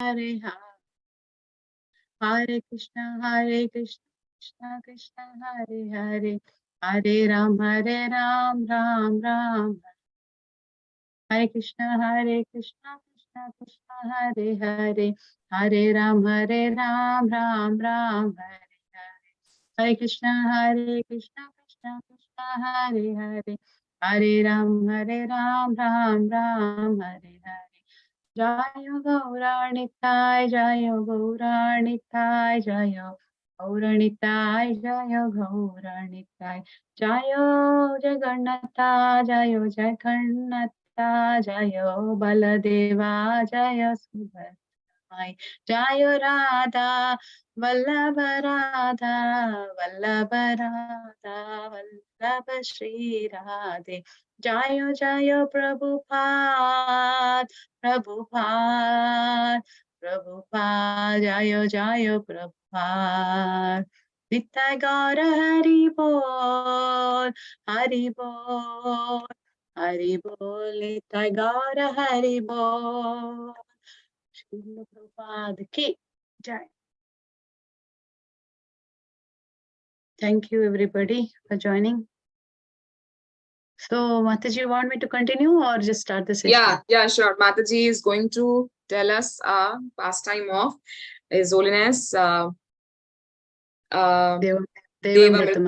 Hare Hare. Hare Krishna, Krishna Krishna, Hare Hare. Hare Ram, Ram Ram. Hare Krishna, Krishna Krishna, Hare Hare. Hare Ram, Ram Ram. Hare Krishna, Krishna Krishna, Hare Hare. Hare Ram, Ram Ram. Hare Hare. Jayo Gauranitai, Jayo Gauranitai, Jayo Gauranitai, Jayo Gauranitai, Jayo Jagannatha, Jayo Jagannatha, Jayo Baladeva, Jayo Subhadra, Jayo Radha, Vallabha Radha, Vallabha Radha, Vallabha Shri Radhe. Jayo Jayo Prabhupada, Prabhupada, Prabhupada, Jayo Jayo Prabhupada. Nitai Gaura Hari Bol, Hari Bol, Hari Bol, Nitai Gaura Hari Bol. Srila Prabhupada ki Jai. Thank you everybody for joining. So Mataji, you want me to continue or just start the session? Yeah, sure. Mataji is going to tell us a pastime of His Holiness Devamrit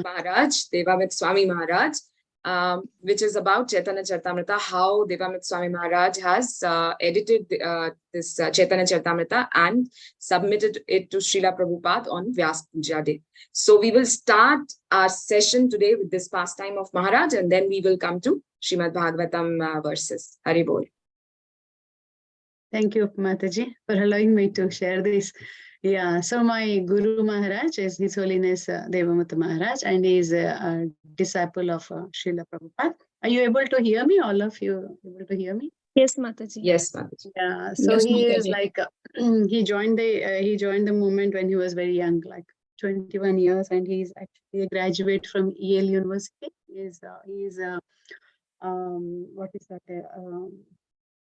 Maharaj, Devamrit Swami Maharaj, which is about Chaitanya Charitamrita, how Devamrit Swami Maharaj has edited this Chaitanya Charitamrita and submitted it to Srila Prabhupada on Vyas Puja Day. So we will start our session today with this pastime of Maharaj, and then we will come to Shrimad Bhagavatam verses. Hari Bol. Thank you, Mataji, for allowing me to share this. Yeah, so my Guru Maharaj is His Holiness Devamrit Maharaj, and he is a disciple of Srila Prabhupada. Are you able to hear me? All of you able to hear me? Yes, Mataji. Yes, Mataji. Yeah, so yes, he Mataji is like he joined the movement when he was very young, like 21 years, and he's actually a graduate from Yale University. He is what is that?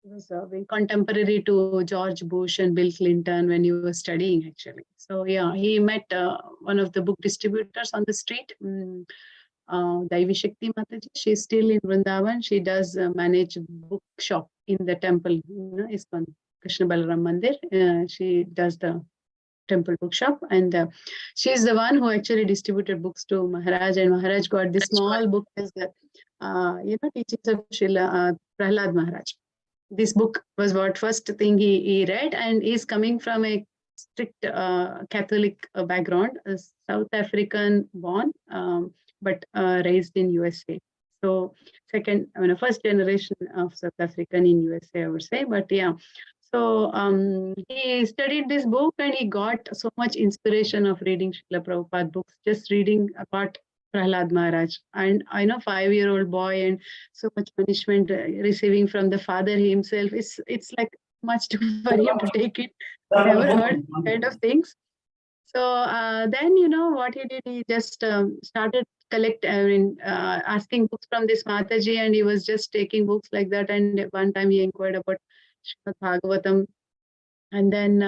He was very contemporary to George Bush and Bill Clinton when he was studying, actually. So yeah, he met one of the book distributors on the street, Daivi Shakti Mataji. She's still in Vrindavan. She does manage bookshop in the temple, ISKCON Krishna Balaram Mandir. She does the temple bookshop, and she's the one who actually distributed books to Maharaj, and Maharaj got this small book as the teachings of Srila Prahlad Maharaj. This book was what first thing he read, and he's coming from a strict Catholic background, South African born, but raised in USA. So first generation of South African in USA, I would say. But yeah, so he studied this book, and he got so much inspiration of reading Srila Prabhupada books, just reading about Prahlad Maharaj. And I know 5-year-old boy and so much punishment receiving from the father himself. It's like much too for him to take it. I never heard kind of things. So then, what he did, he just started asking books from this Mataji, and he was just taking books like that. And one time he inquired about Shrimad Bhagavatam, and then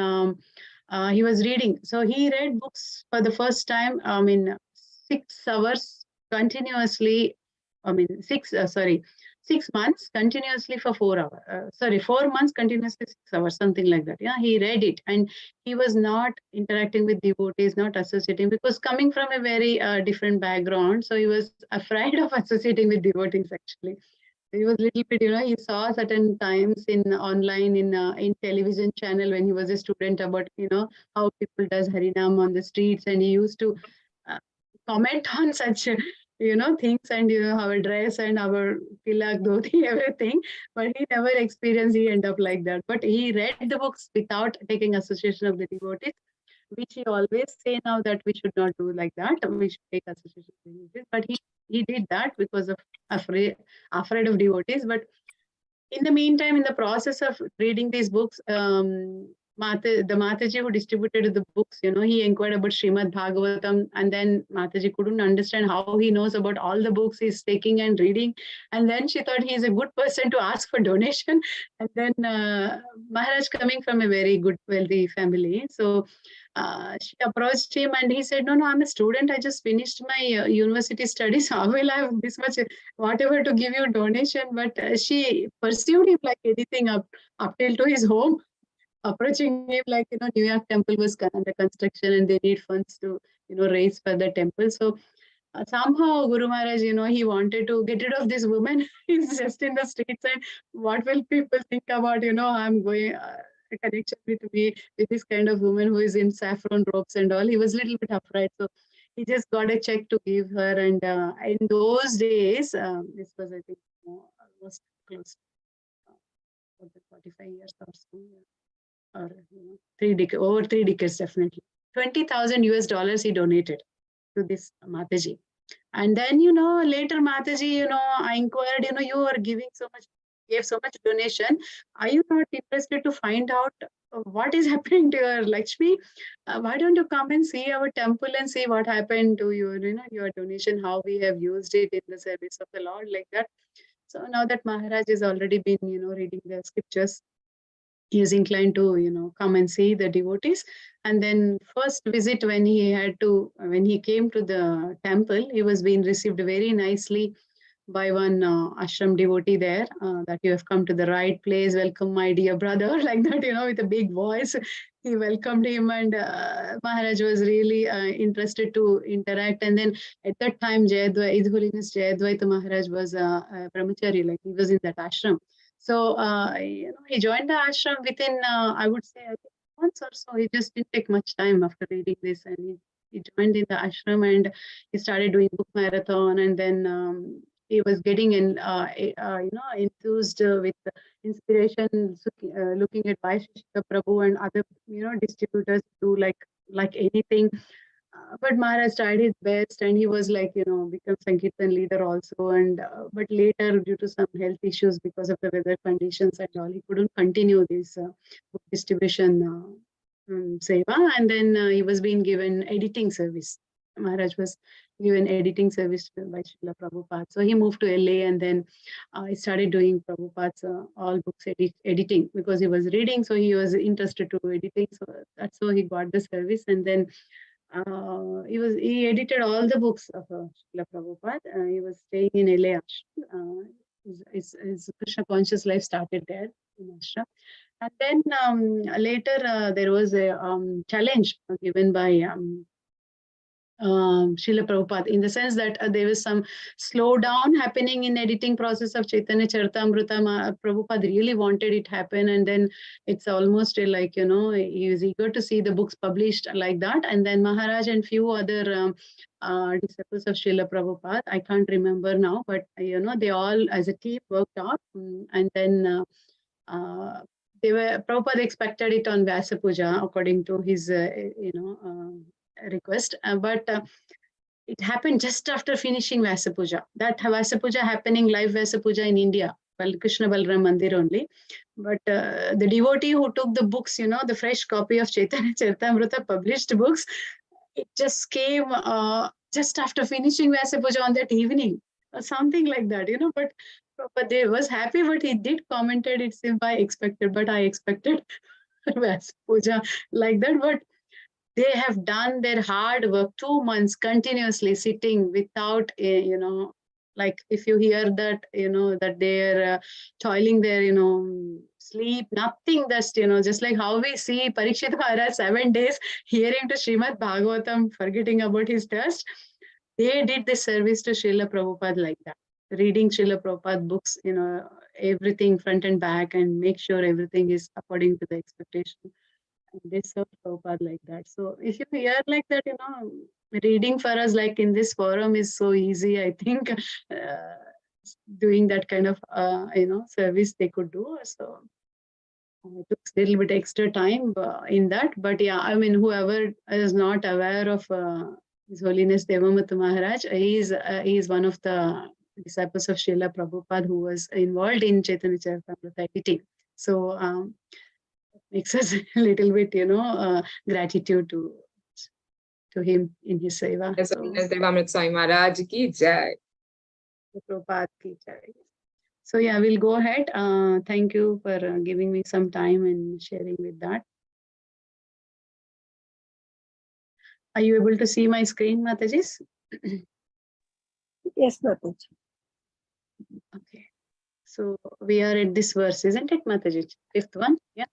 he was reading. So he read books for the first time, 6 hours continuously, 6 months continuously for 4 hours. 4 months continuously 6 hours, something like that. Yeah, he read it, and he was not interacting with devotees, not associating, because coming from a very different background, so he was afraid of associating with devotees, actually. He was little bit, he saw certain times in online, in television channel when he was a student about, how people does Harinam on the streets, and he used to comment on such, things, and, our dress and our tilak, dhoti, everything. But he never experienced, he end up like that. But he read the books without taking association of the devotees, which he always say now that we should not do like that. We should take association of devotees. But he did that because of afraid of devotees. But in the meantime, in the process of reading these books, the Mataji who distributed the books, he inquired about Shrimad Bhagavatam, and then Mataji couldn't understand how he knows about all the books he's taking and reading. And then she thought he's a good person to ask for donation. And then Maharaj, coming from a very good, wealthy family, so she approached him and he said, no, I'm a student. I just finished my university studies. How will I have this much, whatever, to give you donation? But she pursued him like anything up till to his home, approaching him like, New York temple was under construction and they need funds to, raise for the temple. So somehow Guru Maharaj, he wanted to get rid of this woman. He's just in the streets and what will people think about, I'm going, a connection with me, with this kind of woman who is in saffron robes and all. He was a little bit afraid. So he just got a check to give her. And in those days, this was, I think, almost close to 45 years or so. Or over 3 decades, definitely. 20,000 US dollars he donated to this Mataji. And then, later Mataji, I inquired, you are gave so much donation. Are you not interested to find out what is happening to your Lakshmi? Why don't you come and see our temple and see what happened to your donation, how we have used it in the service of the Lord, like that. So now that Maharaj has already been, reading the scriptures, he is inclined to, come and see the devotees. And then first visit when he came to the temple, he was being received very nicely by one ashram devotee there, that you have come to the right place. Welcome, my dear brother, like that, with a big voice. He welcomed him, and Maharaj was really interested to interact. And then at that time, His Holiness Jayadvaita Maharaj was a brahmachari, like he was in that ashram. So, he joined the ashram within, I would say, I think months or so. He just didn't take much time after reading this, and he joined in the ashram and he started doing book marathon. And then he was getting enthused with inspiration, looking at Vaisheshika Prabhu and other, distributors do like anything. But Maharaj tried his best, and he was like, become Sankirtan leader also. And but later, due to some health issues because of the weather conditions and all, he couldn't continue this book distribution seva. And then he was being given editing service. Maharaj was given editing service by Srila Prabhupada. So he moved to LA, and then he started doing Prabhupada's all books editing, because he was reading, so he was interested to editing. So that's how he got the service. And then he edited all the books of Srila Prabhupada. He was staying in LA ashram. His Krishna conscious life started there in ashram. And then later there was a challenge given by Srila Prabhupada, in the sense that there was some slowdown happening in editing process of Chaitanya Charitamrita. Prabhupada really wanted it happen, and then it's almost like, he was eager to see the books published like that. And then Maharaj and few other disciples of Srila Prabhupada, I can't remember now, but they all as a team worked out, and then Prabhupada expected it on Vyasa Puja according to his request, but it happened just after finishing Vyasa Puja. That Vyasa Puja happening, live Vyasa Puja in India, Krishna Balram Mandir only. But the devotee who took the books, the fresh copy of Chaitanya Charitamrita published books, it just came just after finishing Vyasa Puja on that evening, or something like that, But they was happy, but he did commented, it's if I expected, but I expected Vyasa Puja like that. But they have done their hard work, 2 months continuously sitting without, like if you hear that, that they're toiling there, sleep, nothing, just, just like how we see Parikshit Maharaj 7 days hearing to Shrimad Bhagavatam, forgetting about his test. They did the service to Srila Prabhupada like that, reading Srila Prabhupada books, everything front and back, and make sure everything is according to the expectation. They serve Prabhupada like that. So if you hear like that, reading for us like in this forum is so easy. I think doing that kind of, service they could do. So it took a little bit extra time in that. But yeah, I mean, whoever is not aware of His Holiness Devamata Maharaj, he is one of the disciples of Srila Prabhupada who was involved in Chaitanya Charitamrita editing. So makes us a little bit, gratitude to him in his seva. Yes, Devamrit Swami Maharaj ki jai. Prabhupada ki jai. So yeah, we'll go ahead. Thank you for giving me some time and sharing with that. Are you able to see my screen, Matajis? Yes, Mataji. Okay. So we are at this verse, isn't it, Mataji? Fifth one? Yeah.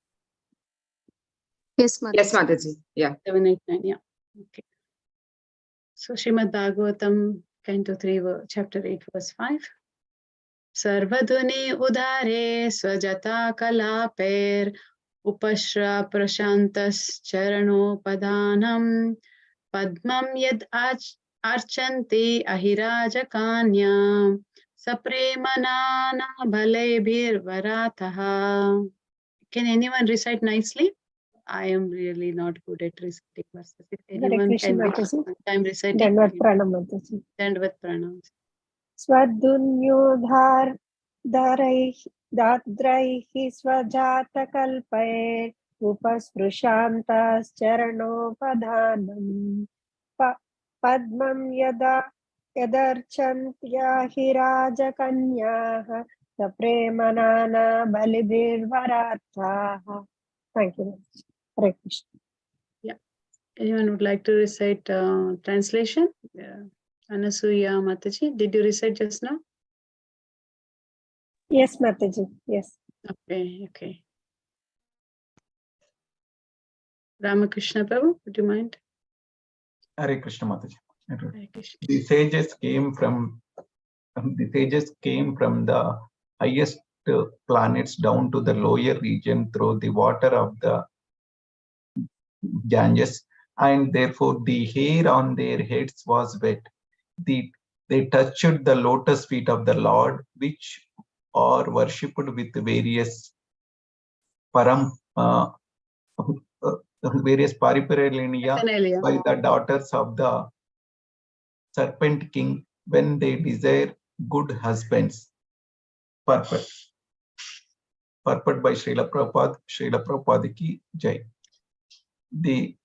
Yes, Mataji. Yes, Mataji. Yeah. 7, 8, 9. Yeah. Okay. So Shrimad Bhagavatam, Canto 3, Chapter 8, verse 5. Sarvaduni udare swajata kalaper upashra prashantas charanopadanam padmam yad archanti ahirajakanya sapremanana bhalebhir varataha. Can anyone recite nicely? I am really not good at reciting verses. If anyone can time reciting, Dandvat Pranam Mataji. Dandvat Pranam. Swadunyodhar dadraihi swajata kalpair upasprishantas charanopadhanam padmam yadarchantyahirakanyah sapremanana balibirvarathaha. Thank you. Hare Krishna. Yeah. Anyone would like to recite translation? Yeah. Anasuya Mataji, did you recite just now? Yes, Mataji. Yes. Okay. Ramakrishna Prabhu, would you mind? Hare Krishna Mataji. Hare Krishna. The sages came from the highest planets down to the lower region through the water of the Ganges, and therefore the hair on their heads was wet. They touched the lotus feet of the Lord, which are worshipped with various paraphernalia by the daughters of the serpent king when they desire good husbands. Purport by Srila Prabhupada ki jai. The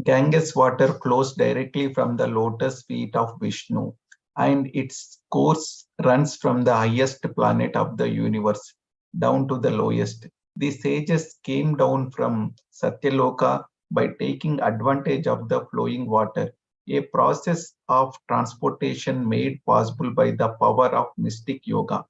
Ganges water flows directly from the lotus feet of Vishnu, and its course runs from the highest planet of the universe down to the lowest. The sages came down from Satyaloka by taking advantage of the flowing water, a process of transportation made possible by the power of mystic yoga.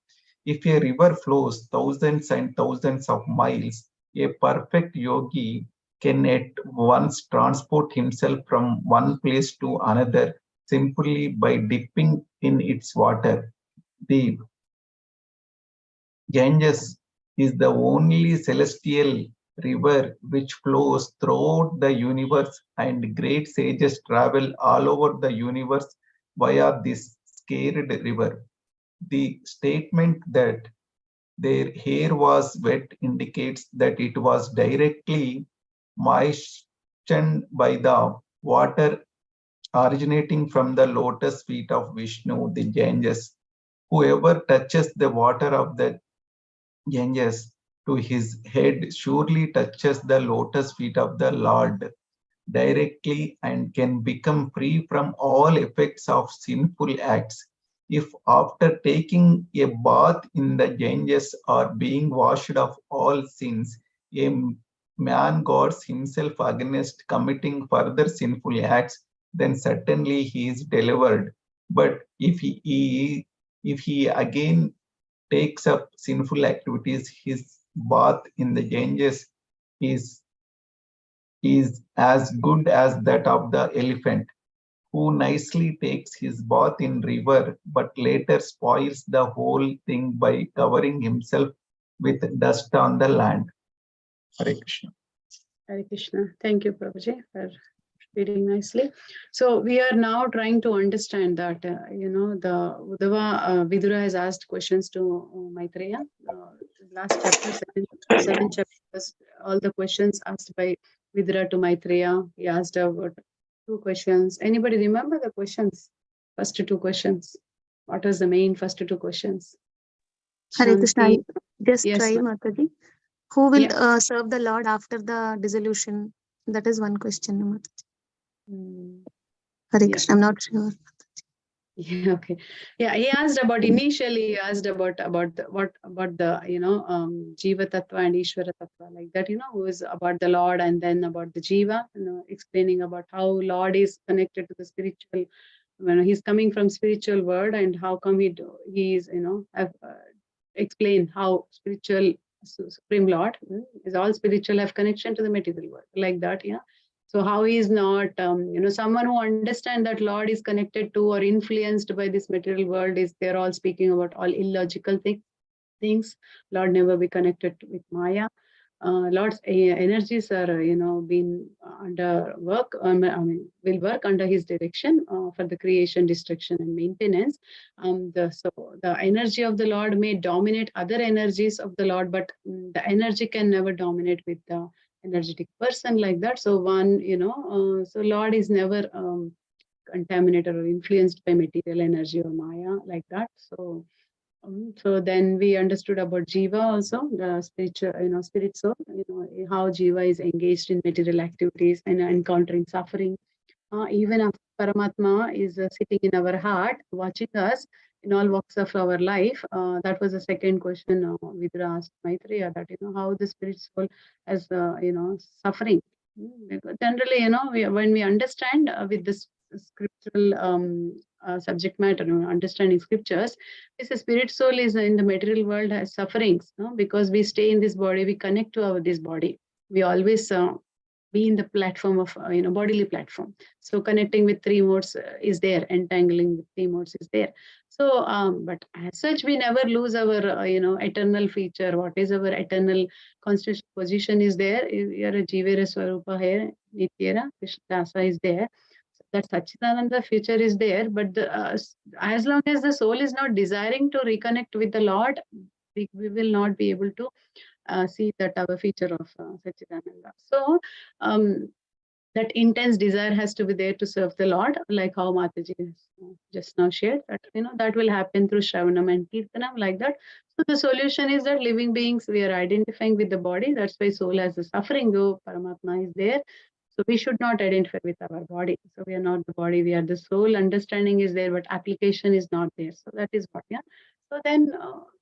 If a river flows thousands and thousands of miles, a perfect yogi can at once transport himself from one place to another simply by dipping in its water. The Ganges is the only celestial river which flows throughout the universe, and great sages travel all over the universe via this sacred river. The statement that their hair was wet indicates that it was directly moistened by the water originating from the lotus feet of Vishnu, the Ganges. Whoever touches the water of the Ganges to his head surely touches the lotus feet of the Lord directly and can become free from all effects of sinful acts. If after taking a bath in the Ganges or being washed of all sins, a man guards himself against committing further sinful acts, then certainly he is delivered. But if he again takes up sinful activities, his bath in the Ganges is as good as that of the elephant, who nicely takes his bath in river, but later spoils the whole thing by covering himself with dust on the land. Hare Krishna. Hare Krishna. Thank you, Prabhuji, for reading nicely. So we are now trying to understand that, the Uddhava, Vidura has asked questions to Maitreya. Last chapter, seven chapters, all the questions asked by Vidura to Maitreya. He asked about 2 questions. Anybody remember the questions? First 2 questions. What was the main first 2 questions? Hare Krishna. Just Yes, try, Mataji. Who will Yeah. serve the Lord after the dissolution? That is one question. Mataji. Mm, Hare yeah. Krishna. I'm not sure. Yeah, okay. Yeah, he asked about initially. He asked about what about the Jiva Tattva and Ishvara Tattva, like that. Who is about the Lord, and then about the Jiva. Explaining about how Lord is connected to the spiritual. When he's coming from spiritual world, and how come he is have explain how spiritual Supreme Lord is all spiritual, have connection to the material world, like that. Yeah. So how he is not, someone who understands that Lord is connected to or influenced by this material world, is they're all speaking about all illogical things. Lord never be connected with Maya. Lord's energies are, being under work. Will work under His direction for the creation, destruction, and maintenance. So the energy of the Lord may dominate other energies of the Lord, but the energy can never dominate with the energetic person, like that. So so Lord is never contaminated or influenced by material energy or Maya, like that. So then we understood about Jiva also, the spiritual, spirit soul, how Jiva is engaged in material activities and encountering suffering. Even after Paramatma is sitting in our heart, watching us in all walks of our life. That was the second question Vidura asked Maitreya, that, how the spirit soul has, suffering. Because generally, when we understand with this scriptural subject matter, understanding scriptures, this spirit soul is in the material world has sufferings, because we stay in this body, we connect to this body. We always be in the platform of, bodily platform. So connecting with three modes is there, entangling with three modes is there. So, but as such, we never lose our, eternal feature. What is our eternal constitutional position is there. We are a Jivera Swarupa here, Nityera, Krishna Dasa is there. That Sachidananda future is there, but as long as the soul is not desiring to reconnect with the Lord, we will not be able to see that our feature of Sachidananda. So that intense desire has to be there to serve the Lord, like how Mataji has just now shared, that that will happen through Shravanam and Kirtanam, like that. So the solution is that living beings, we are identifying with the body. That's why soul has the suffering, though Paramatma is there. So we should not identify with our body. So we are not the body, we are the soul. Understanding is there, but application is not there. So that is what, yeah. So then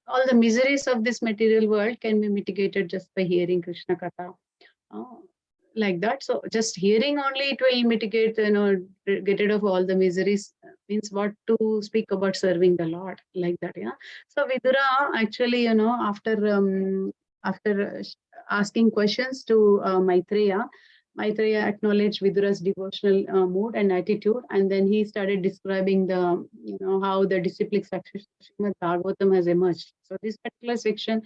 all the miseries of this material world can be mitigated just by hearing Krishna Katha. Like that. So just hearing only, it will mitigate, get rid of all the miseries. Means what to speak about serving the Lord, like that. Yeah. So Vidura actually, after asking questions to Maitreya acknowledged Vidura's devotional mood and attitude, and then he started describing the, how the disciplic succession of Shrimad Bhagavatam has emerged. So this particular section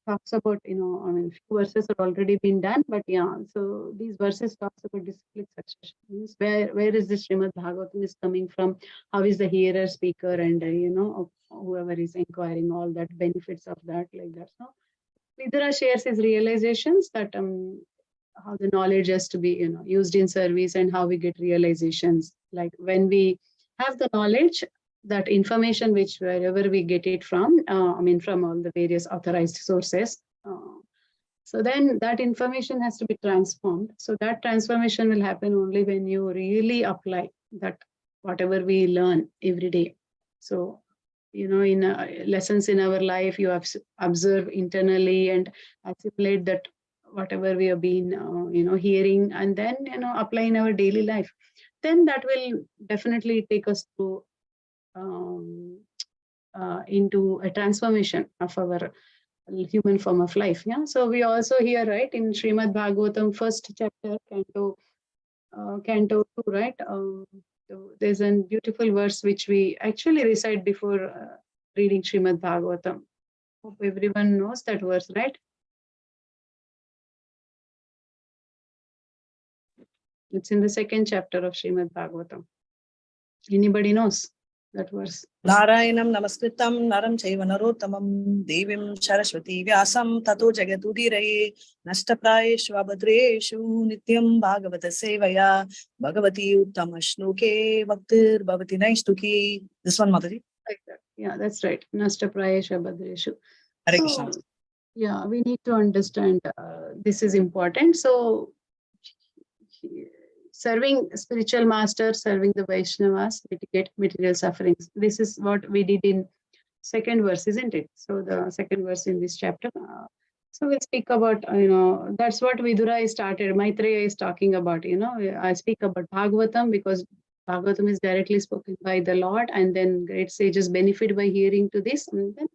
talks about, few verses have already been done, but yeah, so these verses talks about disciplic succession. Means where is this Shrimad Bhagavatam is coming from? How is the hearer, speaker, and whoever is inquiring, all that benefits of that, like that. So Vidura shares his realizations that how the knowledge has to be used in service, and how we get realizations. Like when we have the knowledge, that information which wherever we get it from, from all the various authorized sources. So then that information has to be transformed. So that transformation will happen only when you really apply that whatever we learn every day. So, in lessons in our life, you have observe internally and assimilate that whatever we have been, hearing, and then, apply in our daily life. Then that will definitely take us through into a transformation of our human form of life. Yeah. So we also hear, right, in Shrimad Bhagavatam, first chapter, canto 2, right? So there's a beautiful verse which we actually recite before reading Shrimad Bhagavatam. Hope everyone knows that verse, right? It's in the second chapter of Shrimad Bhagavatam. Anybody knows that verse? Narayanam namaskritam naram chaiva narottamam devim saraswati vyasam tato jagatudiraye nashtaprayeshu abhadreshu nityam bhagavata sevaya bhagavati uttama shloke bhaktir bhavati naistuki. This one, Mataji. Like that. Yeah, that's right. Nashtaprayeshu abhadreshu. Hare Krishna. Yeah, we need to understand this is important. So serving spiritual masters, serving the Vaishnavas, mitigate material sufferings. This is what we did in second verse, isn't it? So the second verse in this chapter. So we'll speak about, that's what Vidura started. Maitreya is talking about, I speak about Bhagavatam because Bhagavatam is directly spoken by the Lord, and then great sages benefit by hearing to this. And then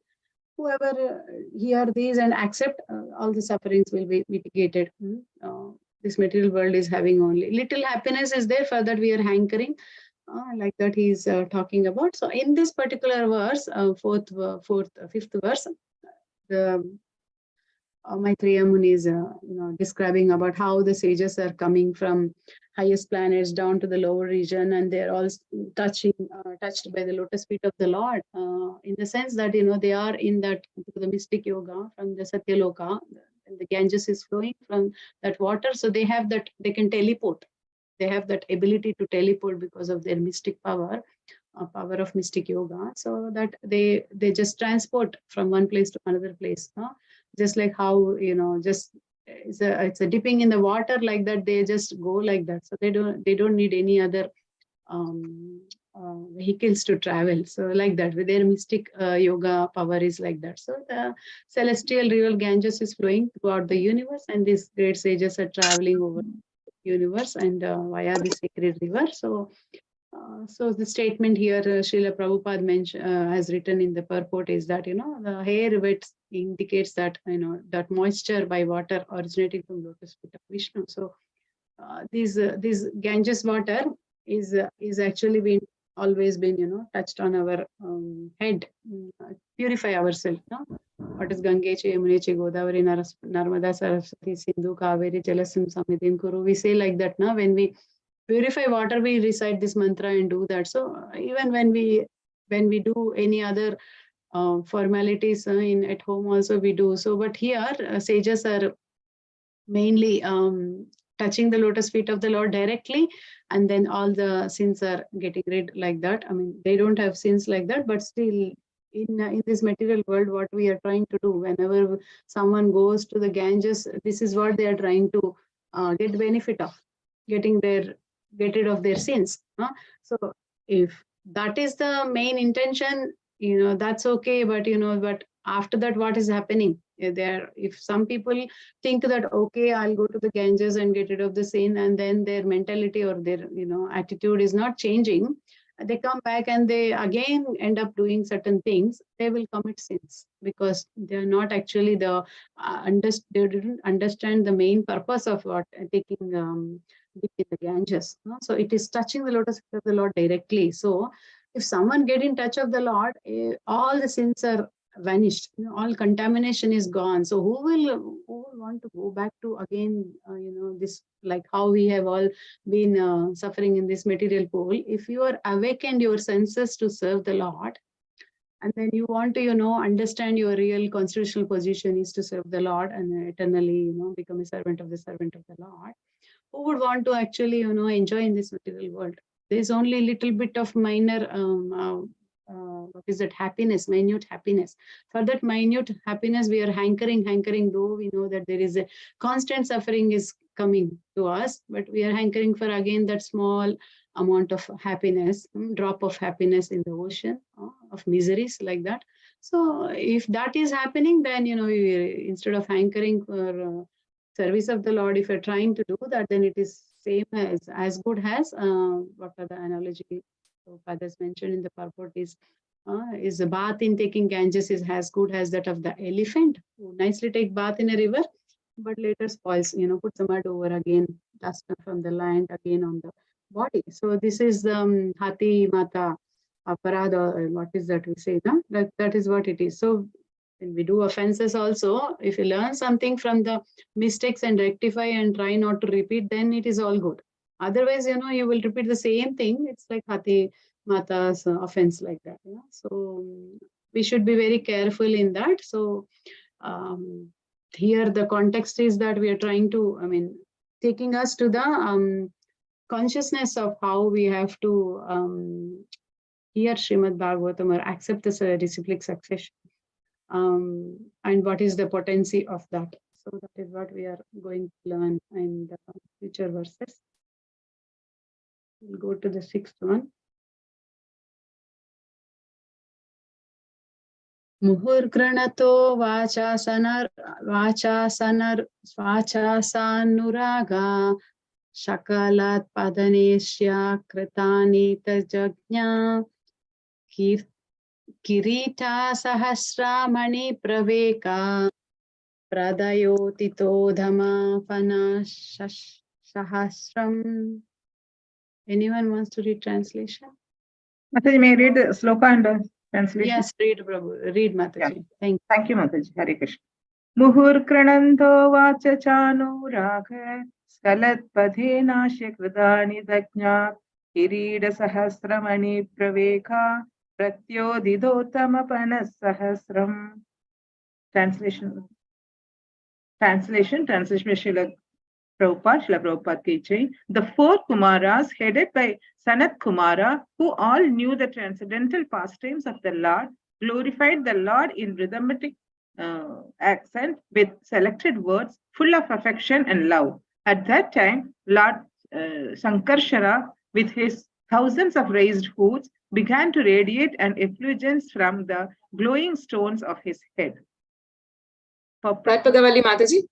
whoever hear these and accept, all the sufferings will be mitigated. This material world is having only little happiness is there, for that we are hankering, like that he is talking about. So in this particular verse, fifth verse, the Maitreya Muni is describing about how the sages are coming from highest planets down to the lower region, and they're all touched by the lotus feet of the Lord, in the sense that they are in that the mystic yoga from the Satyaloka, and the Ganges is flowing from that water, so they have that, they can teleport. They have that ability to teleport because of their mystic power, power of mystic yoga, so that they just transport from one place to another place, just like how just it's a dipping in the water, like that they just go like that. So they don't need any other vehicles to travel. So like that, with their mystic yoga power is like that. So the celestial river Ganges is flowing throughout the universe, and these great sages are traveling over the universe and via the sacred river. So the statement here, Srila Prabhupada has written in the purport is that, the hair wet indicates that, that moisture by water originating from lotus feet of Vishnu. So this Ganges water is actually been always been, touched on our head, purify ourselves. What is Gange che, Yamune che, Godavari, Narmada, Saraswati, Sindhu, Kaveri, Jalasam, Samidhin, Kuru. We say like that now when we purify water, we recite this mantra and do that. So even when we do any other formalities at home also we do so. But here sages are mainly touching the lotus feet of the Lord directly, and then all the sins are getting rid like that. I mean, they don't have sins like that, but still in this material world, what we are trying to do, whenever someone goes to the Ganges, this is what they are trying to get benefit of, get rid of their sins. So if that is the main intention, that's okay. But after that, what is happening? If some people think that, okay, I'll go to the Ganges and get rid of the sin, and then their mentality or their attitude is not changing, they come back and they again end up doing certain things, they will commit sins because they are not actually they didn't understand the main purpose of what taking dip in the Ganges. So it is touching the lotus feet of the Lord directly. So if someone get in touch of the Lord, all the sins are vanished, all contamination is gone. So who will want to go back to again this, like how we have all been suffering in this material pool? If you are awakened your senses to serve the Lord, and then you want to understand your real constitutional position is to serve the Lord and eternally become a servant of the Lord, who would want to actually enjoy in this material world? There's only a little bit of minor what is that, happiness, minute happiness. For that minute happiness we are hankering, though we know that there is a constant suffering is coming to us, but we are hankering for again that small amount of happiness, drop of happiness in the ocean of miseries, like that. So if that is happening, then instead of hankering for service of the Lord, if you're trying to do that, then it is same as good as what are the analogy fathers mentioned in the purport is a bath in taking Ganges is as good as that of the elephant who nicely take bath in a river, but later spoils, put the mud over again, dust from the land again on the body. So this is Hati Mata Aparada, what is that we say, no? That is what it is. So when we do offenses also, if you learn something from the mistakes and rectify and try not to repeat, then it is all good. Otherwise, you will repeat the same thing. It's like Hati Mata's offense, like that. So we should be very careful in that. So here the context is that we are trying to, taking us to the consciousness of how we have to hear Shrimad Bhagavatam or accept this disciplic succession. and what is the potency of that. So that is what we are going to learn in the future verses. We'll go to the 6th one. Muhurgranato vachasanuraga shakalat padaneshya kritani tajagnya kirita sahasramani praveka pradayotito dhama sahasram. Anyone wants to read translation? Mataji, may I read the sloka and translation? Yes, read, Prabhu. Read, Mataji. Yeah. Thank you, Mataji. Hare Krishna. Muhur krananto vacha chanu ragha skalat padhe nashya kridani dajna kirida sahasramani praveka pratyodidotama panas sahasram. Translation. Srila Prabhupada ki jai. The four Kumaras headed by Sanat Kumara, who all knew the transcendental pastimes of the Lord, glorified the Lord in rhythmic accent with selected words full of affection and love. At that time, Lord Sankarshara, with his thousands of raised hoods, began to radiate an effulgence from the glowing stones of his head. Right, Padavalli Mataji?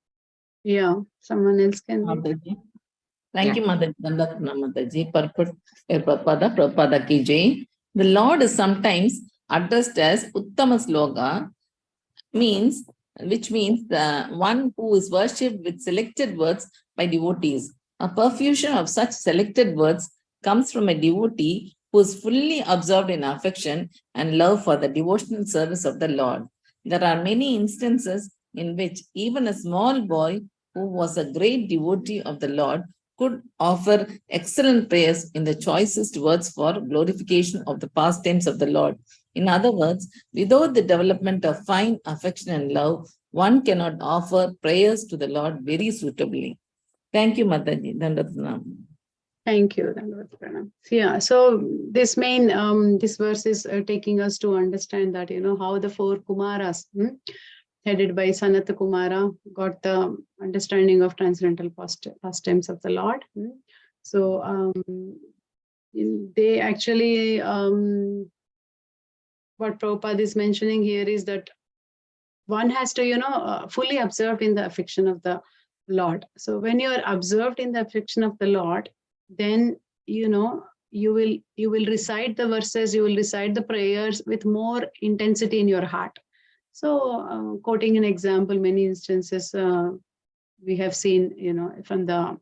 Yeah, someone else can read. Mataji. Thank you, Mataji. Mataji. Prabhupada ki jai. The Lord is sometimes addressed as Uttama Sloka, which means the one who is worshipped with selected words by devotees. A perfusion of such selected words comes from a devotee who is fully absorbed in affection and love for the devotional service of the Lord. There are many instances in which even a small boy who was a great devotee of the Lord could offer excellent prayers in the choicest words for glorification of the pastimes of the Lord. In other words, without the development of fine affection and love, one cannot offer prayers to the Lord very suitably. Thank you, Mataji. Thank you. Yeah, so this this verse is taking us to understand that, how the four Kumaras, headed by Sanat Kumara, got the understanding of transcendental pastimes of the Lord. So they actually, what Prabhupada is mentioning here is that one has to, fully observe in the affection of the Lord. So when you are observed in the affection of the Lord, then, you will recite the verses, you will recite the prayers with more intensity in your heart. So quoting an example, many instances we have seen, from the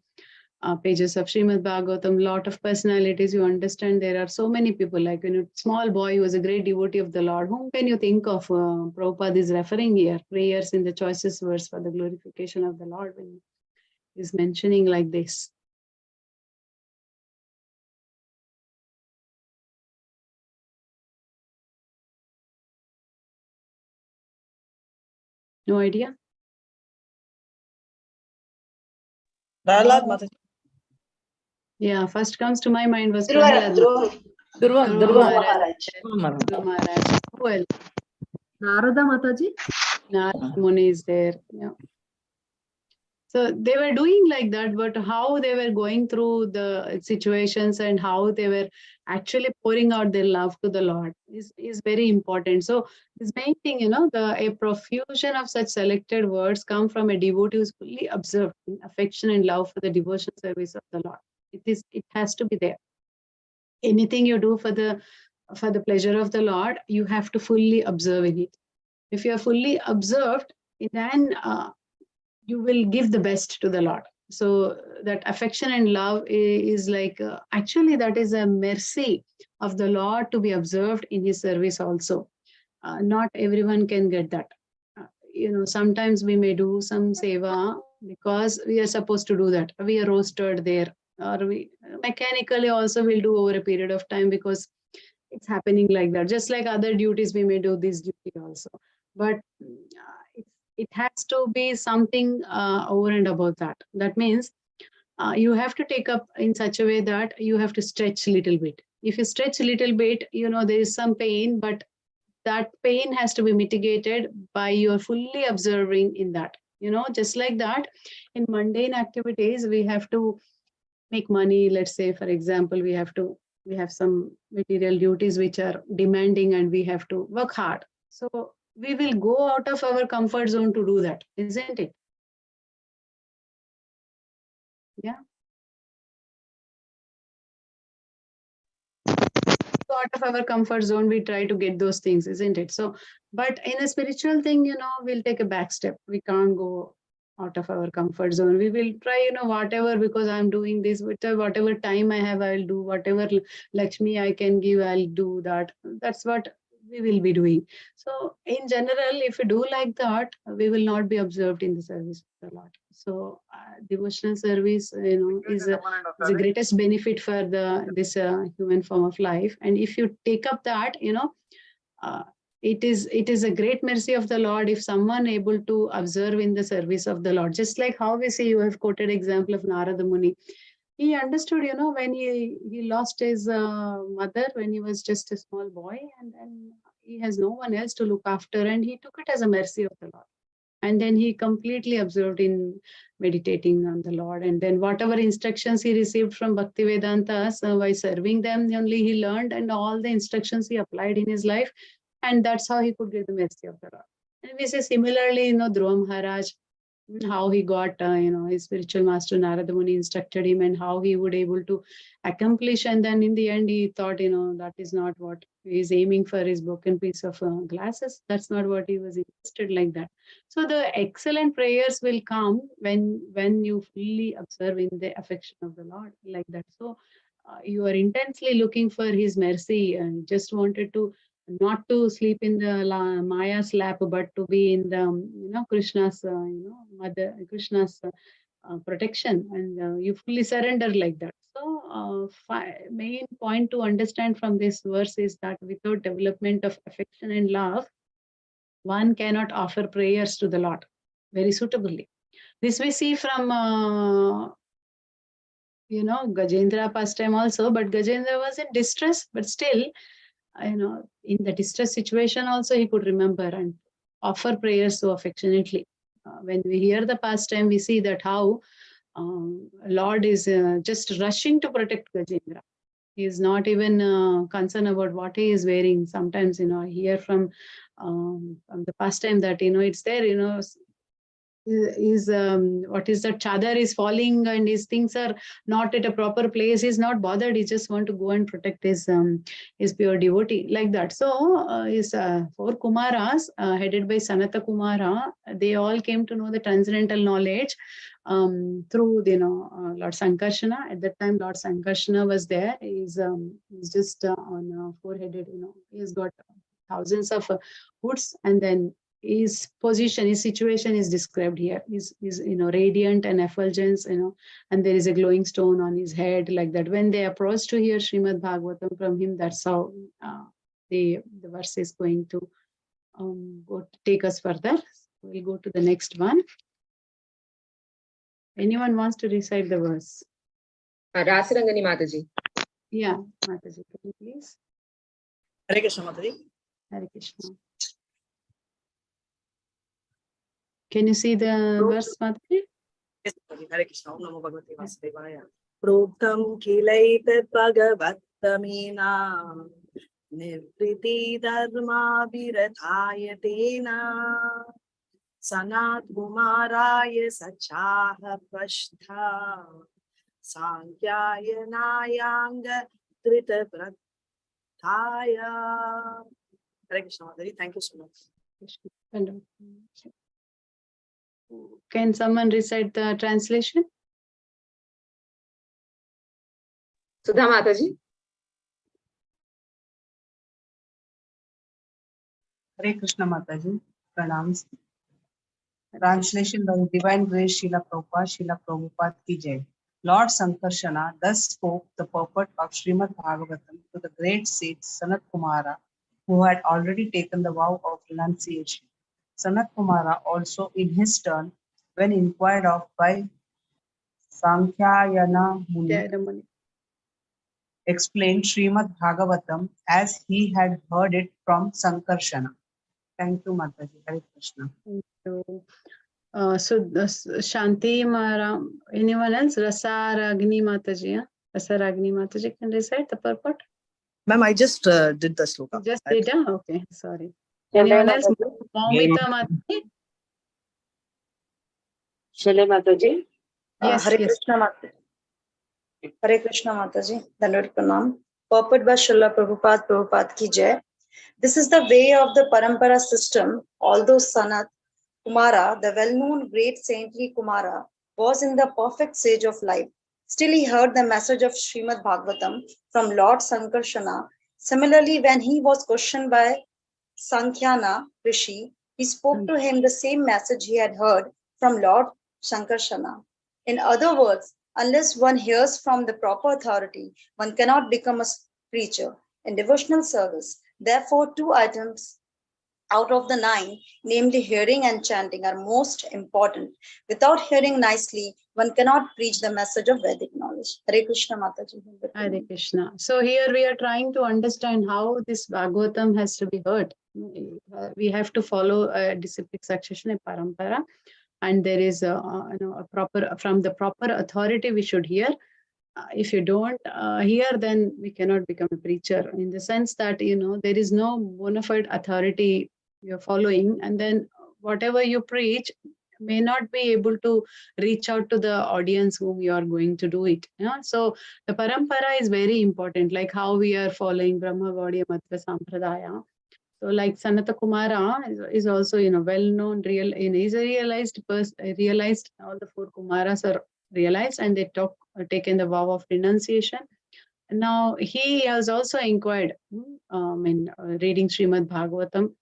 pages of Shrimad Bhagavatam, lot of personalities, you understand there are so many people, like, small boy who was a great devotee of the Lord. Whom can you think of? Prabhupada is referring here, prayers in the choicest verse for the glorification of the Lord, when he's mentioning like this. No idea? Prahlad Mataji. Yeah, first comes to my mind was Prahlad. Dhruva Maharaj. Who else? Narada Mataji. Narada Muni is there. Yeah. So they were doing like that, but how they were going through the situations and how they were actually pouring out their love to the Lord is very important. So this main thing, a profusion of such selected words come from a devotee who is fully observed in affection and love for the devotion service of the Lord. It has to be there. Anything you do for the pleasure of the Lord, you have to fully observe in it. If you are fully observed, then you will give the best to the Lord. So that affection and love is like, actually that is a mercy of the Lord to be observed in his service also. Not everyone can get that. Sometimes we may do some seva because we are supposed to do that. We are rostered there, or we mechanically also will do over a period of time because it's happening like that. Just like other duties, we may do this duty also. But it has to be something over and above that. That means you have to take up in such a way that you have to stretch a little bit. If you stretch a little bit, there is some pain, but that pain has to be mitigated by your fully observing in that. Just like that, in mundane activities, we have to make money. Let's say, for example, we have some material duties which are demanding and we have to work hard. So we will go out of our comfort zone to do that, isn't it? Yeah. Go out of our comfort zone, we try to get those things, isn't it? So, but in a spiritual thing, we'll take a back step. We can't go out of our comfort zone. We will try, whatever, because I'm doing this, whatever time I have, I'll do. Whatever Lakshmi I can give, I'll do that. That's what we will be doing. So in general, if we do like that, we will not be observed in the service of the Lord. So devotional service, is the greatest benefit for this human form of life. And if you take up that, it is a great mercy of the Lord if someone able to observe in the service of the Lord. Just like how we see, you have quoted example of Narada Muni. He understood, when he lost his mother when he was just a small boy, and then he has no one else to look after, and he took it as a mercy of the Lord. And then he completely observed in meditating on the Lord. And then whatever instructions he received from Bhaktivedantas, by serving them, only he learned, and all the instructions he applied in his life. And that's how he could get the mercy of the Lord. And we say similarly, Dhruva Maharaj, how he got, his spiritual master Narada Muni instructed him, and how he would able to accomplish. And then in the end, he thought, that is not what he's aiming for, his broken piece of glasses. That's not what he was interested like that. So the excellent prayers will come when you fully observe in the affection of the Lord like that. So you are intensely looking for his mercy and just wanted to not to sleep in the Maya's lap, but to be in the Krishna's mother, Krishna's protection, and you fully surrender like that. So main point to understand from this verse is that without development of affection and love, one cannot offer prayers to the Lord very suitably. This we see from Gajendra pastime also, but Gajendra was in distress, but still, in the distress situation also he could remember and offer prayers so affectionately. When we hear the pastime, we see that how Lord is just rushing to protect Gajendra. He is not even concerned about what he is wearing. Sometimes, I hear from the pastime that, it's there, what is that, chadar is falling and his things are not at a proper place. He's not bothered. He just want to go and protect his pure devotee like that. So his 4 Kumaras headed by Sanata Kumara, they all came to know the transcendental knowledge through Lord Sankarshana. At that time, Lord Sankarshana was there. He's just on four-headed. He's got thousands of hoods, and then his position, his situation is described here. Is radiant and effulgence, and there is a glowing stone on his head like that. When they approach to hear Shrimad Bhagavatam from him, that's how the verse is going to take us further. We'll go to the next one. Anyone wants to recite the verse? Rasirangani Mataji. Yeah, Mataji, can you please? Hare Krishna, Mataji. Hare Krishna. Can you see the verse, Mataji? Yes, Mataji. Hare Krishna. Om Namo Bhagavate Vasudevaya. Proktam kilaitat bhagavattamena nivriti dharma virathayatena sanat kumaraya sachaha pashtha sankyaya nayanga trita prathaya. Hare Krishna, Mataji. Thank you so much. Can someone recite the translation? Sudha Mataji. Hare Krishna, Mataji. Pranams. Translation by Divine Grace Srila Prabhupada ki Jai. Lord Sankarshana thus spoke the purport of Shrimad Bhagavatam to the great sage Sanat Kumara, who had already taken the vow of renunciation. Sanat Kumara also, in his turn, when inquired of by Sankhya Muni, explained Shrimad Bhagavatam as he had heard it from Sankarshana. Thank you, Mataji. Hare Krishna. So, Shanti Mara, anyone else? Rasaragni Mataji, yeah? Rasaragni Mataji can recite the purport? Ma'am, I just did the sloka. Just did, okay, sorry. Anyone else? Maumita Mataji? Shale Mataji. Yes, Hare yes. Krishna Mataji. Hare Krishna Mataji. Dandavat Pranam. Purport by Srila Prabhupada ki jai. This is the way of the Parampara system. Although Sanat Kumara, the well-known great saintly Kumara, was in the perfect stage of life, still he heard the message of Shrimad Bhagavatam from Lord Sankarshana. Similarly, when he was questioned by Sankyana Rishi, he spoke to him the same message he had heard from Lord Sankarshana. In other words, unless one hears from the proper authority, one cannot become a preacher. In devotional service, therefore, 2 items out of the 9, namely hearing and chanting, are most important. Without hearing nicely, one cannot preach the message of Vedic knowledge. Hare Krishna Mataji. Hare Krishna. So here we are trying to understand how this Bhagavatam has to be heard. We have to follow a disciplic succession, a parampara, and there is a proper, from the proper authority we should hear. If you don't hear, then we cannot become a preacher, in the sense that, there is no bona fide authority you're following, and then whatever you preach may not be able to reach out to the audience whom you are going to do it. So the parampara is very important, like how we are following Brahma Gaudiya Matva Sampradaya. So like Sanata Kumara is also, well-known, he's a realized person, realized, all the 4 Kumaras are realized, and they taken the vow of renunciation. Now he has also inquired, in reading Srimad Bhagavatam,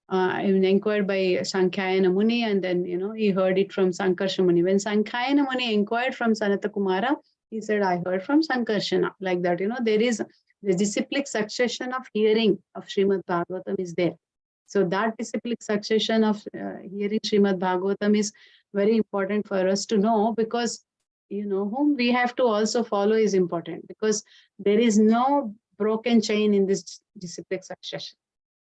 inquired by Sankhayana Muni, and then, he heard it from Sankarsha Muni. When Sankhayana Muni inquired from Sanata Kumara, he said, I heard from Sankarshana. Like that, there is the disciplic succession of hearing of Srimad Bhagavatam is there. So that disciplic succession of hearing Srimad Bhagavatam is very important for us to know, because, whom we have to also follow is important, because there is no broken chain in this disciplic succession.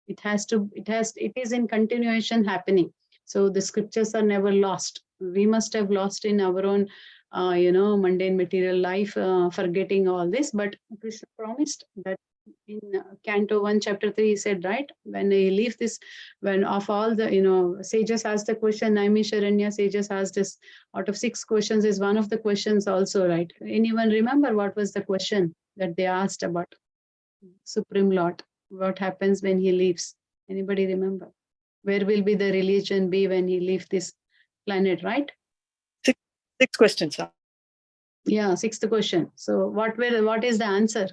It is in continuation happening. So the scriptures are never lost. We must have lost in our own, mundane material life, forgetting all this. But Krishna promised that in Canto 1, Chapter 3, he said, right, when he leaves this, when of all the, sages asked the question, Naimisharanya sages asked this, out of 6 questions is one of the questions also, right? Anyone remember what was the question that they asked about Supreme Lord? What happens when he leaves? Anybody remember? Where will be the religion be when he leaves this planet, right? 6 questions, sir. Yeah, 6th question. So what is the answer?